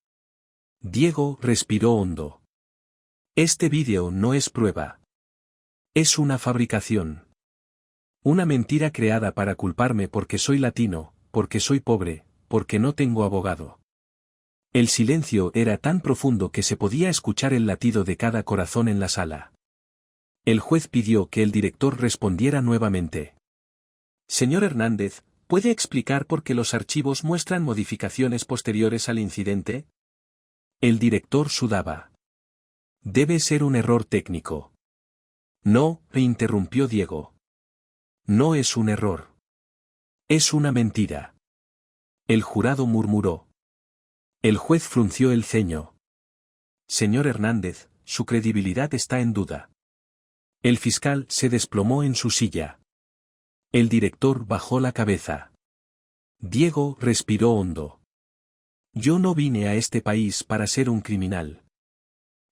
Diego respiró hondo. Este vídeo no es prueba. Es una fabricación. Una mentira creada para culparme porque soy latino, porque soy pobre, porque no tengo abogado. El silencio era tan profundo que se podía escuchar el latido de cada corazón en la sala. El juez pidió que el director respondiera nuevamente. Señor Hernández, ¿puede explicar por qué los archivos muestran modificaciones posteriores al incidente? El director sudaba. Debe ser un error técnico. No, interrumpió Diego. No es un error. Es una mentira. El jurado murmuró. El juez frunció el ceño. Señor Hernández, su credibilidad está en duda. El fiscal se desplomó en su silla. El director bajó la cabeza. Diego respiró hondo. Yo no vine a este país para ser un criminal.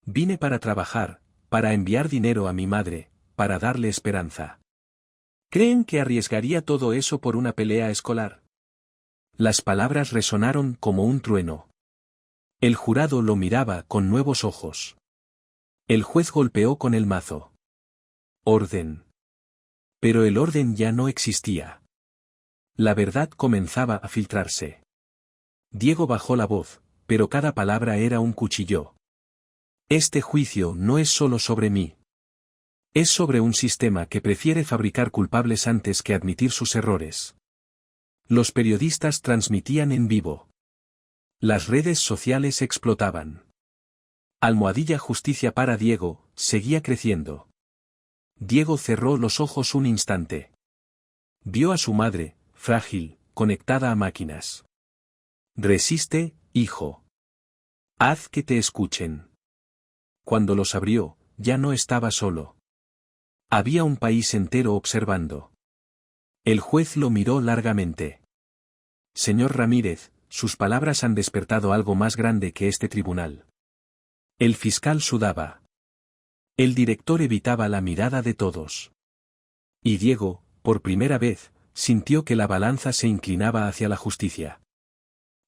Vine para trabajar, para enviar dinero a mi madre, para darle esperanza. ¿Creen que arriesgaría todo eso por una pelea escolar? Las palabras resonaron como un trueno. El jurado lo miraba con nuevos ojos. El juez golpeó con el mazo. Orden. Pero el orden ya no existía. La verdad comenzaba a filtrarse. Diego bajó la voz, pero cada palabra era un cuchillo. Este juicio no es solo sobre mí. Es sobre un sistema que prefiere fabricar culpables antes que admitir sus errores. Los periodistas transmitían en vivo. Las redes sociales explotaban. Almohadilla Justicia para Diego, seguía creciendo. Diego cerró los ojos un instante. Vio a su madre, frágil, conectada a máquinas. Resiste, hijo. Haz que te escuchen. Cuando los abrió, ya no estaba solo. Había un país entero observando. El juez lo miró largamente. Señor Ramírez, sus palabras han despertado algo más grande que este tribunal. El fiscal sudaba. El director evitaba la mirada de todos. Y Diego, por primera vez, sintió que la balanza se inclinaba hacia la justicia.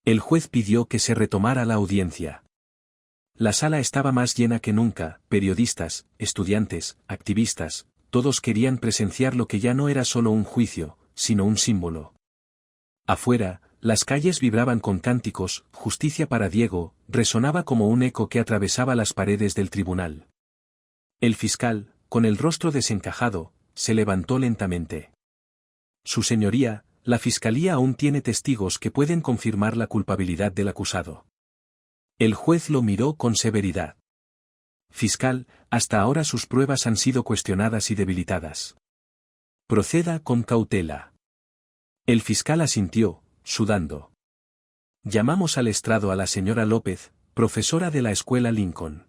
El juez pidió que se retomara la audiencia. La sala estaba más llena que nunca, periodistas, estudiantes, activistas, todos querían presenciar lo que ya no era solo un juicio, sino un símbolo. Afuera, las calles vibraban con cánticos, justicia para Diego, resonaba como un eco que atravesaba las paredes del tribunal. El fiscal, con el rostro desencajado, se levantó lentamente. Su señoría, la fiscalía aún tiene testigos que pueden confirmar la culpabilidad del acusado. El juez lo miró con severidad. Fiscal, hasta ahora sus pruebas han sido cuestionadas y debilitadas. Proceda con cautela. El fiscal asintió, sudando. Llamamos al estrado a la señora López, profesora de la escuela Lincoln.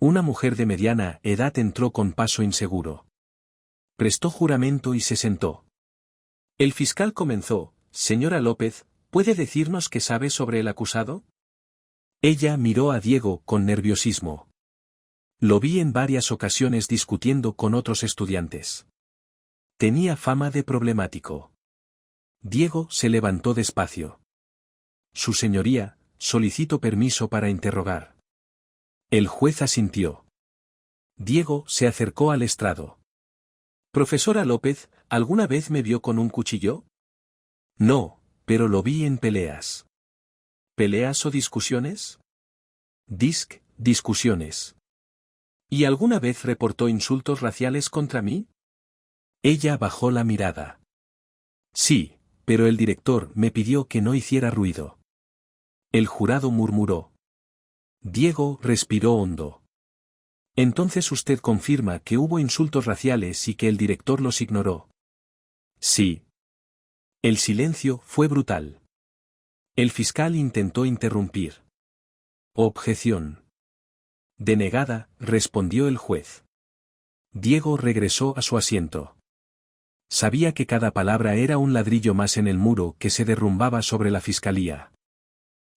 Una mujer de mediana edad entró con paso inseguro. Prestó juramento y se sentó. El fiscal comenzó, señora López, ¿puede decirnos qué sabe sobre el acusado? Ella miró a Diego con nerviosismo. Lo vi en varias ocasiones discutiendo con otros estudiantes. Tenía fama de problemático. Diego se levantó despacio. Su señoría, solicito permiso para interrogar. El juez asintió. Diego se acercó al estrado. Profesora López, ¿alguna vez me vio con un cuchillo? No, pero lo vi en peleas. ¿Peleas o discusiones? Discusiones. ¿Y alguna vez reportó insultos raciales contra mí? Ella bajó la mirada. Sí, pero el director me pidió que no hiciera ruido. El jurado murmuró. Diego respiró hondo. Entonces usted confirma que hubo insultos raciales y que el director los ignoró. Sí. El silencio fue brutal. El fiscal intentó interrumpir. Objeción. Denegada, respondió el juez. Diego regresó a su asiento. Sabía que cada palabra era un ladrillo más en el muro que se derrumbaba sobre la fiscalía.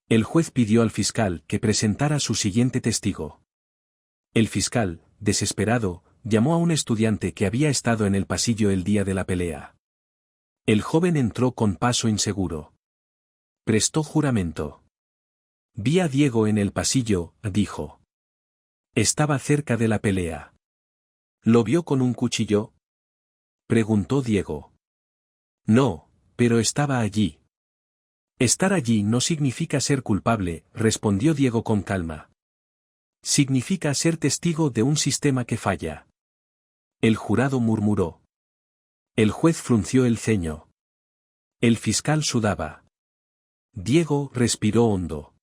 El juez pidió al fiscal que presentara su siguiente testigo. El fiscal, desesperado, llamó a un estudiante que había estado en el pasillo el día de la pelea. El joven entró con paso inseguro. Prestó juramento. Vi a Diego en el pasillo, dijo. Estaba cerca de la pelea. ¿Lo vio con un cuchillo? preguntó Diego. No, pero estaba allí. Estar allí no significa ser culpable, respondió Diego con calma. Significa ser testigo de un sistema que falla. El jurado murmuró. El juez frunció el ceño. El fiscal sudaba. Diego respiró hondo.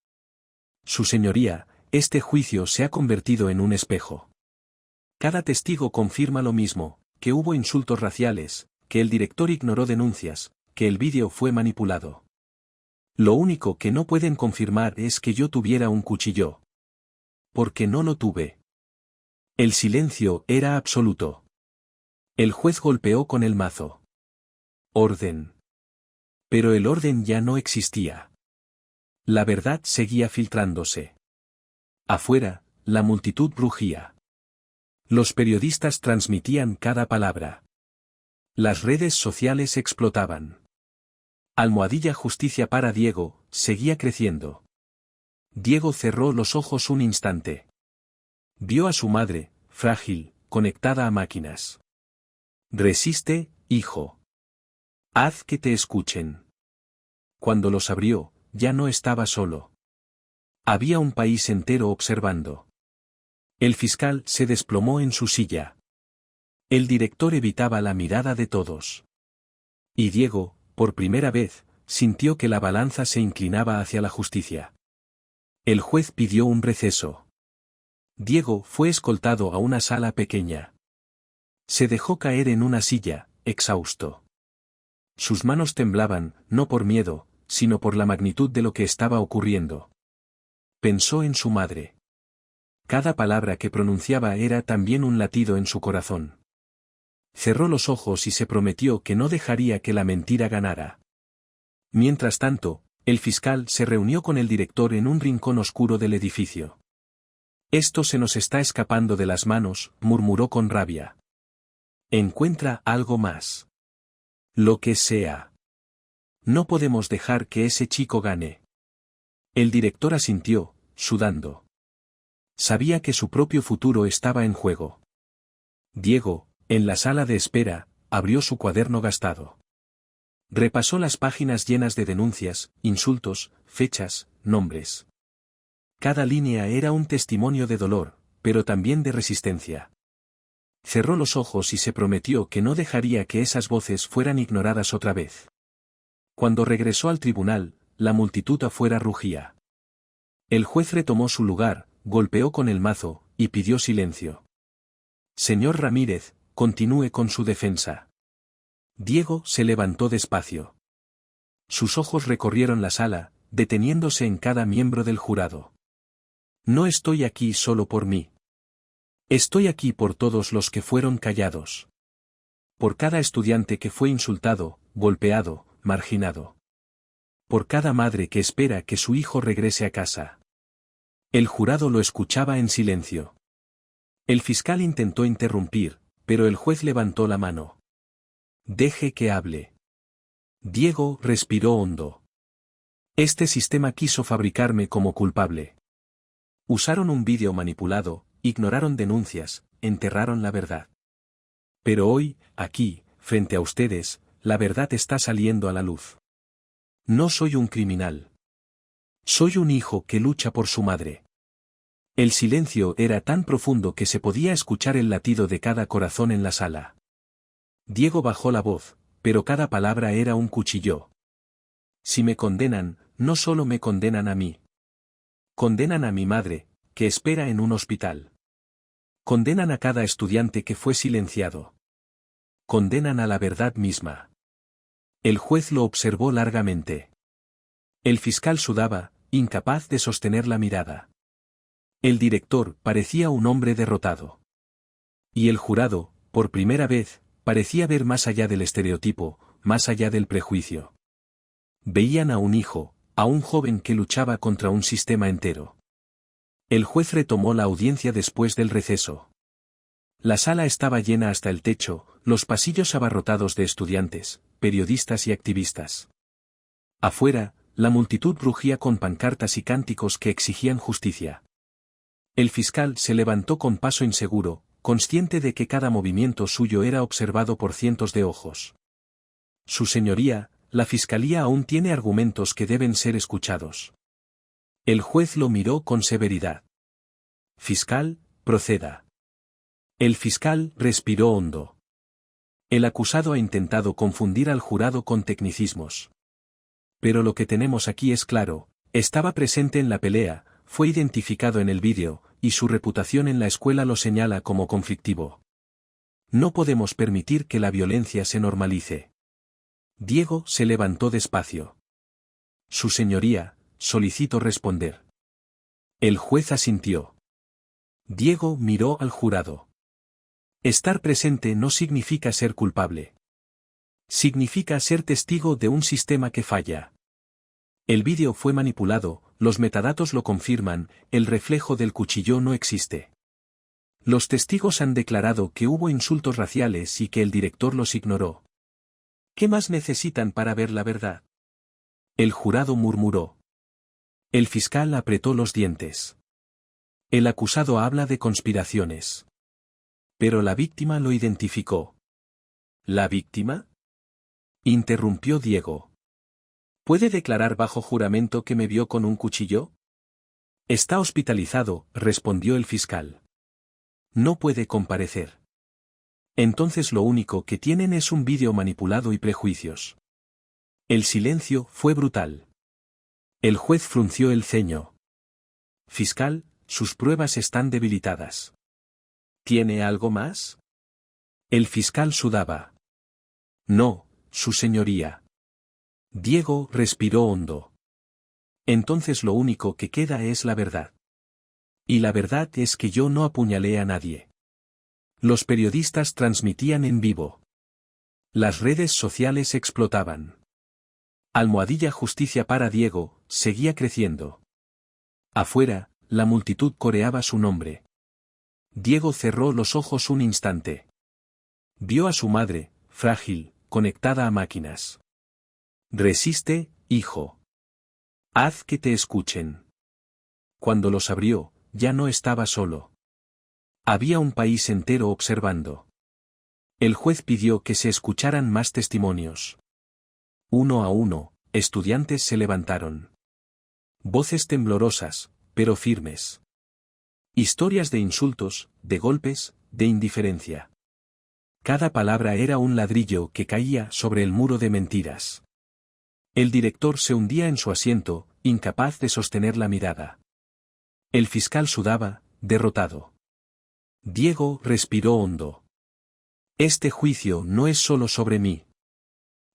Su señoría, este juicio se ha convertido en un espejo. Cada testigo confirma lo mismo, que hubo insultos raciales, que el director ignoró denuncias, que el vídeo fue manipulado. Lo único que no pueden confirmar es que yo tuviera un cuchillo. Porque no lo tuve. El silencio era absoluto. El juez golpeó con el mazo. Orden. Pero el orden ya no existía. La verdad seguía filtrándose. Afuera, la multitud rugía. Los periodistas transmitían cada palabra. Las redes sociales explotaban. Almohadilla Justicia para Diego, seguía creciendo. Diego cerró los ojos un instante. Vio a su madre, frágil, conectada a máquinas. Resiste, hijo. Haz que te escuchen. Cuando los abrió, ya no estaba solo. Había un país entero observando. El fiscal se desplomó en su silla. El director evitaba la mirada de todos. Y Diego, por primera vez, sintió que la balanza se inclinaba hacia la justicia. El juez pidió un receso. Diego fue escoltado a una sala pequeña. Se dejó caer en una silla, exhausto. Sus manos temblaban, no por miedo, sino por la magnitud de lo que estaba ocurriendo. Pensó en su madre. Cada palabra que pronunciaba era también un latido en su corazón. Cerró los ojos y se prometió que no dejaría que la mentira ganara. Mientras tanto, el fiscal se reunió con el director en un rincón oscuro del edificio. Esto se nos está escapando de las manos, murmuró con rabia. Encuentra algo más. Lo que sea. No podemos dejar que ese chico gane. El director asintió, sudando. Sabía que su propio futuro estaba en juego. Diego, en la sala de espera, abrió su cuaderno gastado. Repasó las páginas llenas de denuncias, insultos, fechas, nombres. Cada línea era un testimonio de dolor, pero también de resistencia. Cerró los ojos y se prometió que no dejaría que esas voces fueran ignoradas otra vez. Cuando regresó al tribunal, la multitud afuera rugía. El juez retomó su lugar, golpeó con el mazo, y pidió silencio. Señor Ramírez, continúe con su defensa. Diego se levantó despacio. Sus ojos recorrieron la sala, deteniéndose en cada miembro del jurado. No estoy aquí solo por mí. Estoy aquí por todos los que fueron callados. Por cada estudiante que fue insultado, golpeado, marginado. Por cada madre que espera que su hijo regrese a casa. El jurado lo escuchaba en silencio. El fiscal intentó interrumpir, pero el juez levantó la mano. Deje que hable. Diego respiró hondo. Este sistema quiso fabricarme como culpable. Usaron un vídeo manipulado, ignoraron denuncias, enterraron la verdad. Pero hoy, aquí, frente a ustedes, la verdad está saliendo a la luz. No soy un criminal. Soy un hijo que lucha por su madre. El silencio era tan profundo que se podía escuchar el latido de cada corazón en la sala. Diego bajó la voz, pero cada palabra era un cuchillo. Si me condenan, no solo me condenan a mí. Condenan a mi madre, que espera en un hospital. Condenan a cada estudiante que fue silenciado. Condenan a la verdad misma. El juez lo observó largamente. El fiscal sudaba, incapaz de sostener la mirada. El director parecía un hombre derrotado. Y el jurado, por primera vez, parecía ver más allá del estereotipo, más allá del prejuicio. Veían a un hijo, a un joven que luchaba contra un sistema entero. El juez retomó la audiencia después del receso. La sala estaba llena hasta el techo, los pasillos abarrotados de estudiantes, periodistas y activistas. Afuera, la multitud rugía con pancartas y cánticos que exigían justicia. El fiscal se levantó con paso inseguro, consciente de que cada movimiento suyo era observado por cientos de ojos. Su señoría, la fiscalía aún tiene argumentos que deben ser escuchados. El juez lo miró con severidad. Fiscal, proceda. El fiscal respiró hondo. El acusado ha intentado confundir al jurado con tecnicismos. Pero lo que tenemos aquí es claro, estaba presente en la pelea, fue identificado en el vídeo, y su reputación en la escuela lo señala como conflictivo. No podemos permitir que la violencia se normalice. Diego se levantó despacio. Su señoría, solicito responder. El juez asintió. Diego miró al jurado. Estar presente no significa ser culpable. Significa ser testigo de un sistema que falla. El vídeo fue manipulado, los metadatos lo confirman, el reflejo del cuchillo no existe. Los testigos han declarado que hubo insultos raciales y que el director los ignoró. ¿Qué más necesitan para ver la verdad? El jurado murmuró. El fiscal apretó los dientes. El acusado habla de conspiraciones. Pero la víctima lo identificó. ¿La víctima? Interrumpió Diego. ¿Puede declarar bajo juramento que me vio con un cuchillo? Está hospitalizado, respondió el fiscal. No puede comparecer. Entonces lo único que tienen es un vídeo manipulado y prejuicios. El silencio fue brutal. El juez frunció el ceño. Fiscal, sus pruebas están debilitadas. ¿Tiene algo más? El fiscal sudaba. No, su señoría. Diego respiró hondo. Entonces lo único que queda es la verdad. Y la verdad es que yo no apuñalé a nadie. Los periodistas transmitían en vivo. Las redes sociales explotaban. Almohadilla Justicia para Diego, seguía creciendo. Afuera, la multitud coreaba su nombre. Diego cerró los ojos un instante. Vio a su madre, frágil, conectada a máquinas. Resiste, hijo. Haz que te escuchen. Cuando los abrió, ya no estaba solo. Había un país entero observando. El juez pidió que se escucharan más testimonios. Uno a uno, estudiantes se levantaron. Voces temblorosas, pero firmes. Historias de insultos, de golpes, de indiferencia. Cada palabra era un ladrillo que caía sobre el muro de mentiras. El director se hundía en su asiento, incapaz de sostener la mirada. El fiscal sudaba, derrotado. Diego respiró hondo. Este juicio no es solo sobre mí.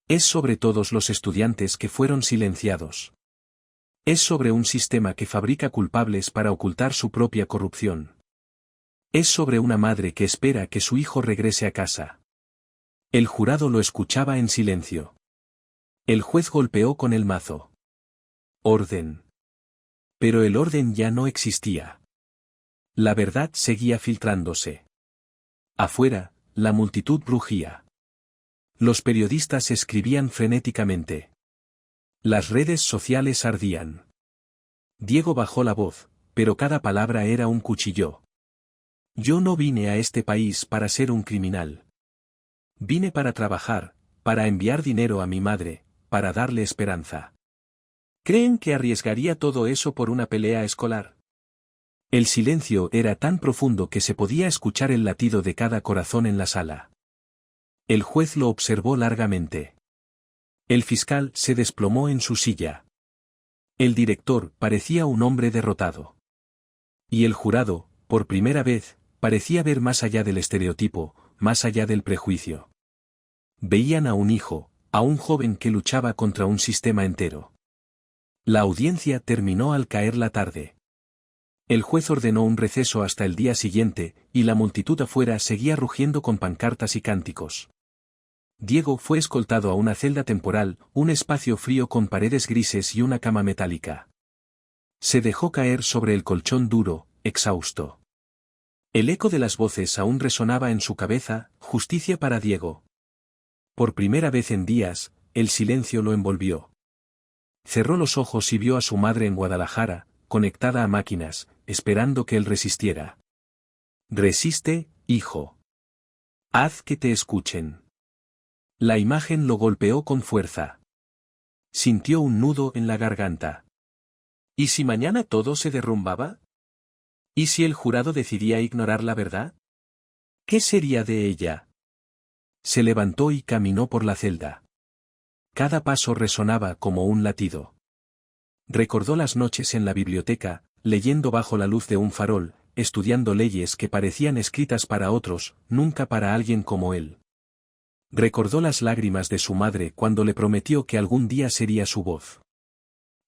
Es sobre todos los estudiantes que fueron silenciados. Es sobre un sistema que fabrica culpables para ocultar su propia corrupción. Es sobre una madre que espera que su hijo regrese a casa. El jurado lo escuchaba en silencio. El juez golpeó con el mazo. Orden. Pero el orden ya no existía. La verdad seguía filtrándose. Afuera, la multitud rugía. Los periodistas escribían frenéticamente. Las redes sociales ardían. Diego bajó la voz, pero cada palabra era un cuchillo. Yo no vine a este país para ser un criminal. Vine para trabajar, para enviar dinero a mi madre, para darle esperanza. ¿Creen que arriesgaría todo eso por una pelea escolar? El silencio era tan profundo que se podía escuchar el latido de cada corazón en la sala. El juez lo observó largamente. El fiscal se desplomó en su silla. El director parecía un hombre derrotado. Y el jurado, por primera vez, parecía ver más allá del estereotipo, más allá del prejuicio. Veían a un hijo, a un joven que luchaba contra un sistema entero. La audiencia terminó al caer la tarde. El juez ordenó un receso hasta el día siguiente, y la multitud afuera seguía rugiendo con pancartas y cánticos. Diego fue escoltado a una celda temporal, un espacio frío con paredes grises y una cama metálica. Se dejó caer sobre el colchón duro, exhausto. El eco de las voces aún resonaba en su cabeza, justicia para Diego. Por primera vez en días, el silencio lo envolvió. Cerró los ojos y vio a su madre en Guadalajara, conectada a máquinas, esperando que él resistiera. Resiste, hijo. Haz que te escuchen. La imagen lo golpeó con fuerza. Sintió un nudo en la garganta. ¿Y si mañana todo se derrumbaba? ¿Y si el jurado decidía ignorar la verdad? ¿Qué sería de ella? Se levantó y caminó por la celda. Cada paso resonaba como un latido. Recordó las noches en la biblioteca, leyendo bajo la luz de un farol, estudiando leyes que parecían escritas para otros, nunca para alguien como él. Recordó las lágrimas de su madre cuando le prometió que algún día sería su voz.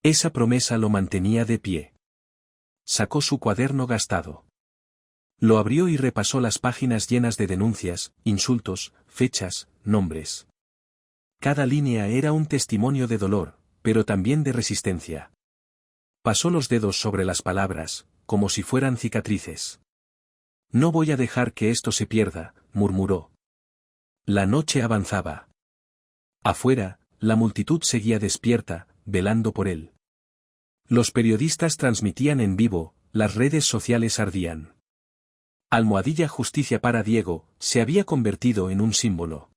Esa promesa lo mantenía de pie. Sacó su cuaderno gastado. Lo abrió y repasó las páginas llenas de denuncias, insultos, fechas, nombres. Cada línea era un testimonio de dolor, pero también de resistencia. Pasó los dedos sobre las palabras, como si fueran cicatrices. No voy a dejar que esto se pierda, murmuró. La noche avanzaba. Afuera, la multitud seguía despierta, velando por él. Los periodistas transmitían en vivo, las redes sociales ardían. Almohadilla Justicia para Diego, se había convertido en un símbolo.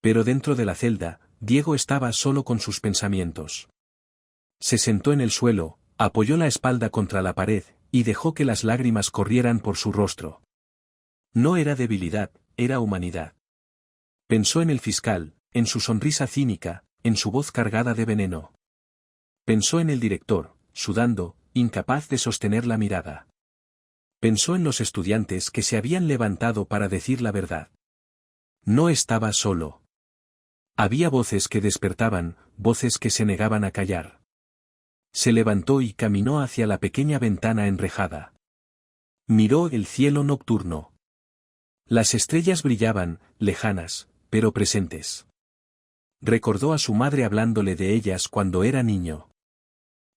Pero dentro de la celda, Diego estaba solo con sus pensamientos. Se sentó en el suelo, apoyó la espalda contra la pared, y dejó que las lágrimas corrieran por su rostro. No era debilidad, era humanidad. Pensó en el fiscal, en su sonrisa cínica, en su voz cargada de veneno. Pensó en el director, sudando, incapaz de sostener la mirada. Pensó en los estudiantes que se habían levantado para decir la verdad. No estaba solo. Había voces que despertaban, voces que se negaban a callar. Se levantó y caminó hacia la pequeña ventana enrejada. Miró el cielo nocturno. Las estrellas brillaban, lejanas, pero presentes. Recordó a su madre hablándole de ellas cuando era niño.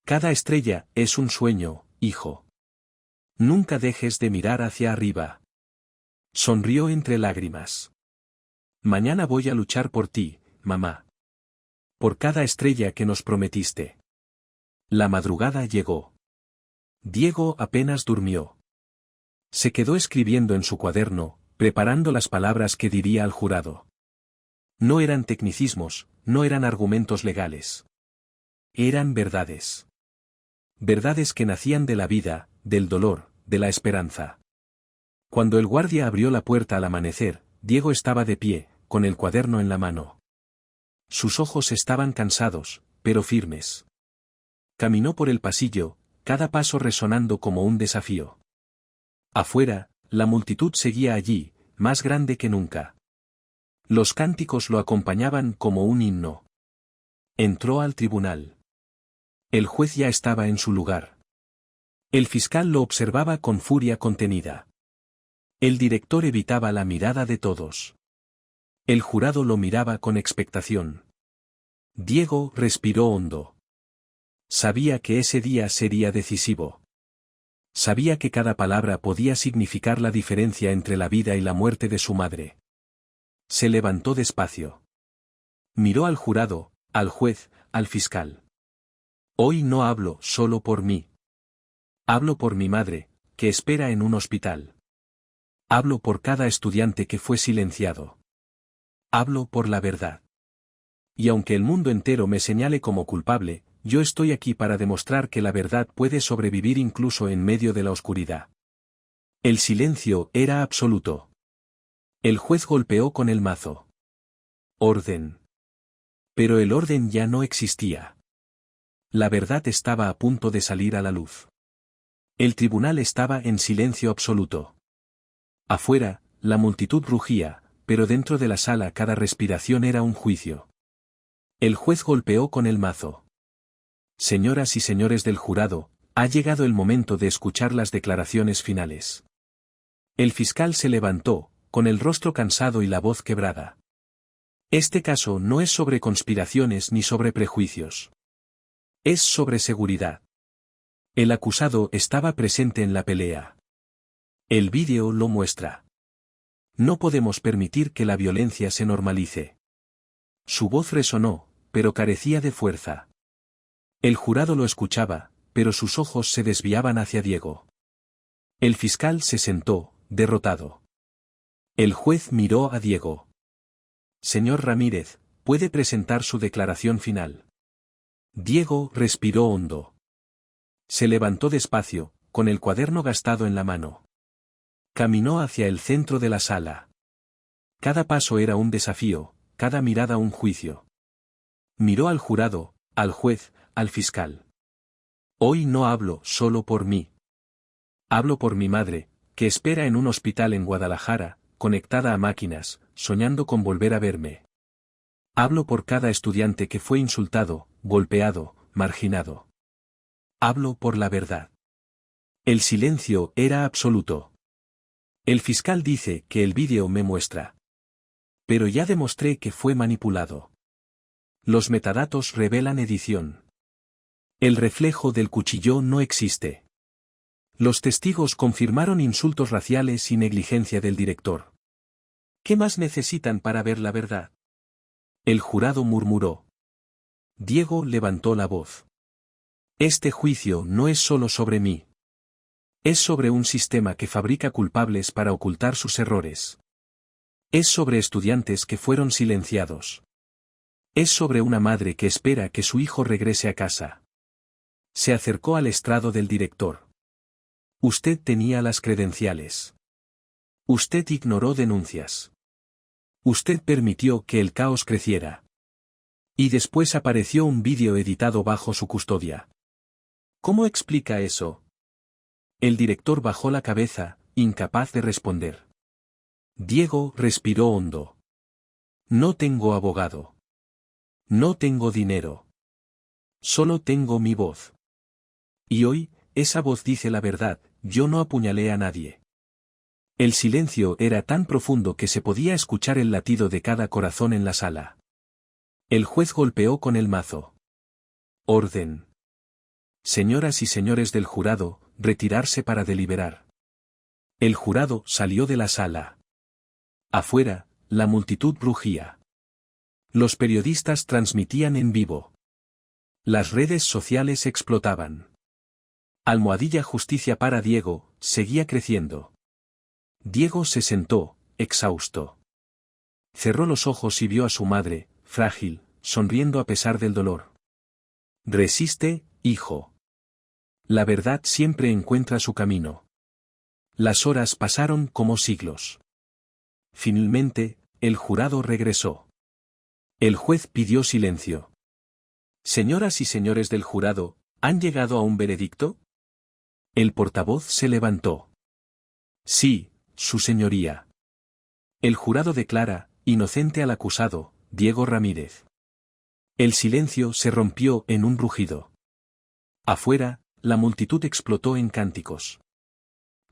Cada estrella es un sueño, hijo. Nunca dejes de mirar hacia arriba. Sonrió entre lágrimas. Mañana voy a luchar por ti, mamá. Por cada estrella que nos prometiste. La madrugada llegó. Diego apenas durmió. Se quedó escribiendo en su cuaderno, preparando las palabras que diría al jurado. No eran tecnicismos, no eran argumentos legales. Eran verdades. Verdades que nacían de la vida, del dolor, de la esperanza. Cuando el guardia abrió la puerta al amanecer, Diego estaba de pie, con el cuaderno en la mano. Sus ojos estaban cansados, pero firmes. Caminó por el pasillo, cada paso resonando como un desafío. Afuera, la multitud seguía allí, más grande que nunca. Los cánticos lo acompañaban como un himno. Entró al tribunal. El juez ya estaba en su lugar. El fiscal lo observaba con furia contenida. El director evitaba la mirada de todos. El jurado lo miraba con expectación. Diego respiró hondo. Sabía que ese día sería decisivo. Sabía que cada palabra podía significar la diferencia entre la vida y la muerte de su madre. Se levantó despacio. Miró al jurado, al juez, al fiscal. Hoy no hablo solo por mí. Hablo por mi madre, que espera en un hospital. Hablo por cada estudiante que fue silenciado. Hablo por la verdad. Y aunque el mundo entero me señale como culpable, yo estoy aquí para demostrar que la verdad puede sobrevivir incluso en medio de la oscuridad. El silencio era absoluto. El juez golpeó con el mazo. Orden. Pero el orden ya no existía. La verdad estaba a punto de salir a la luz. El tribunal estaba en silencio absoluto. Afuera, la multitud rugía, pero dentro de la sala cada respiración era un juicio. El juez golpeó con el mazo. Señoras y señores del jurado, ha llegado el momento de escuchar las declaraciones finales. El fiscal se levantó, con el rostro cansado y la voz quebrada. Este caso no es sobre conspiraciones ni sobre prejuicios. Es sobre seguridad. El acusado estaba presente en la pelea. El vídeo lo muestra. No podemos permitir que la violencia se normalice. Su voz resonó, pero carecía de fuerza. El jurado lo escuchaba, pero sus ojos se desviaban hacia Diego. El fiscal se sentó, derrotado. El juez miró a Diego. Señor Ramírez, puede presentar su declaración final. Diego respiró hondo. Se levantó despacio, con el cuaderno gastado en la mano. Caminó hacia el centro de la sala. Cada paso era un desafío, cada mirada un juicio. Miró al jurado, al juez, al fiscal. Hoy no hablo solo por mí. Hablo por mi madre, que espera en un hospital en Guadalajara, conectada a máquinas, soñando con volver a verme. Hablo por cada estudiante que fue insultado, golpeado, marginado. Hablo por la verdad. El silencio era absoluto. El fiscal dice que el vídeo me muestra. Pero ya demostré que fue manipulado. Los metadatos revelan edición. El reflejo del cuchillo no existe. Los testigos confirmaron insultos raciales y negligencia del director. ¿Qué más necesitan para ver la verdad? El jurado murmuró. Diego levantó la voz. Este juicio no es solo sobre mí. Es sobre un sistema que fabrica culpables para ocultar sus errores. Es sobre estudiantes que fueron silenciados. Es sobre una madre que espera que su hijo regrese a casa. Se acercó al estrado del director. Usted tenía las credenciales. Usted ignoró denuncias. Usted permitió que el caos creciera. Y después apareció un vídeo editado bajo su custodia. ¿Cómo explica eso? El director bajó la cabeza, incapaz de responder. Diego respiró hondo. No tengo abogado. No tengo dinero. Solo tengo mi voz. Y hoy, esa voz dice la verdad, yo no apuñalé a nadie. El silencio era tan profundo que se podía escuchar el latido de cada corazón en la sala. El juez golpeó con el mazo. Orden. Señoras y señores del jurado, retirarse para deliberar. El jurado salió de la sala. Afuera, la multitud rugía. Los periodistas transmitían en vivo. Las redes sociales explotaban. Almohadilla Justicia para Diego, seguía creciendo. Diego se sentó, exhausto. Cerró los ojos y vio a su madre, frágil, sonriendo a pesar del dolor. Resiste, hijo. La verdad siempre encuentra su camino. Las horas pasaron como siglos. Finalmente, el jurado regresó. El juez pidió silencio. Señoras y señores del jurado, ¿han llegado a un veredicto? El portavoz se levantó. Sí, su señoría. El jurado declara, inocente al acusado, Diego Ramírez. El silencio se rompió en un rugido. Afuera, la multitud explotó en cánticos.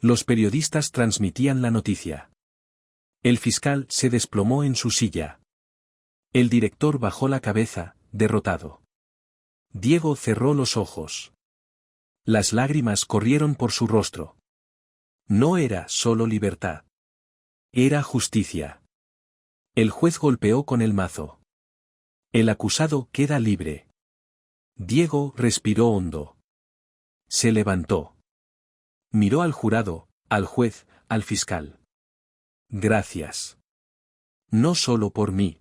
Los periodistas transmitían la noticia. El fiscal se desplomó en su silla. El director bajó la cabeza, derrotado. Diego cerró los ojos. Las lágrimas corrieron por su rostro. No era solo libertad. Era justicia. El juez golpeó con el mazo. El acusado queda libre. Diego respiró hondo. Se levantó. Miró al jurado, al juez, al fiscal. Gracias. No solo por mí.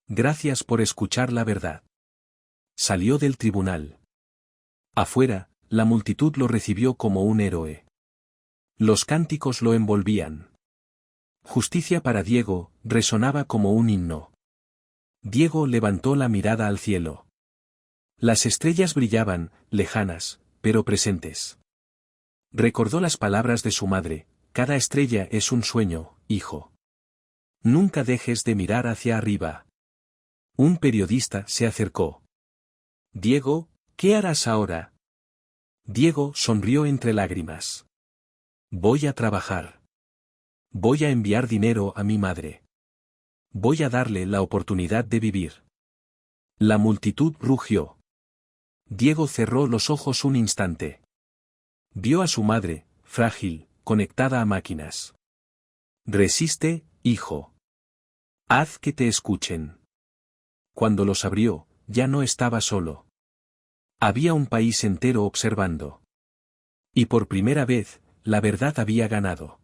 Gracias por escuchar la verdad. Salió del tribunal. Afuera, la multitud lo recibió como un héroe. Los cánticos lo envolvían. Justicia para Diego, resonaba como un himno. Diego levantó la mirada al cielo. Las estrellas brillaban, lejanas, pero presentes. Recordó las palabras de su madre, cada estrella es un sueño, hijo. Nunca dejes de mirar hacia arriba. Un periodista se acercó. Diego, ¿qué harás ahora? Diego sonrió entre lágrimas. Voy a trabajar. Voy a enviar dinero a mi madre. Voy a darle la oportunidad de vivir. La multitud rugió. Diego cerró los ojos un instante. Vio a su madre, frágil, conectada a máquinas. Resiste, hijo. Haz que te escuchen. Cuando los abrió, ya no estaba solo. Había un país entero observando. Y por primera vez, la verdad había ganado.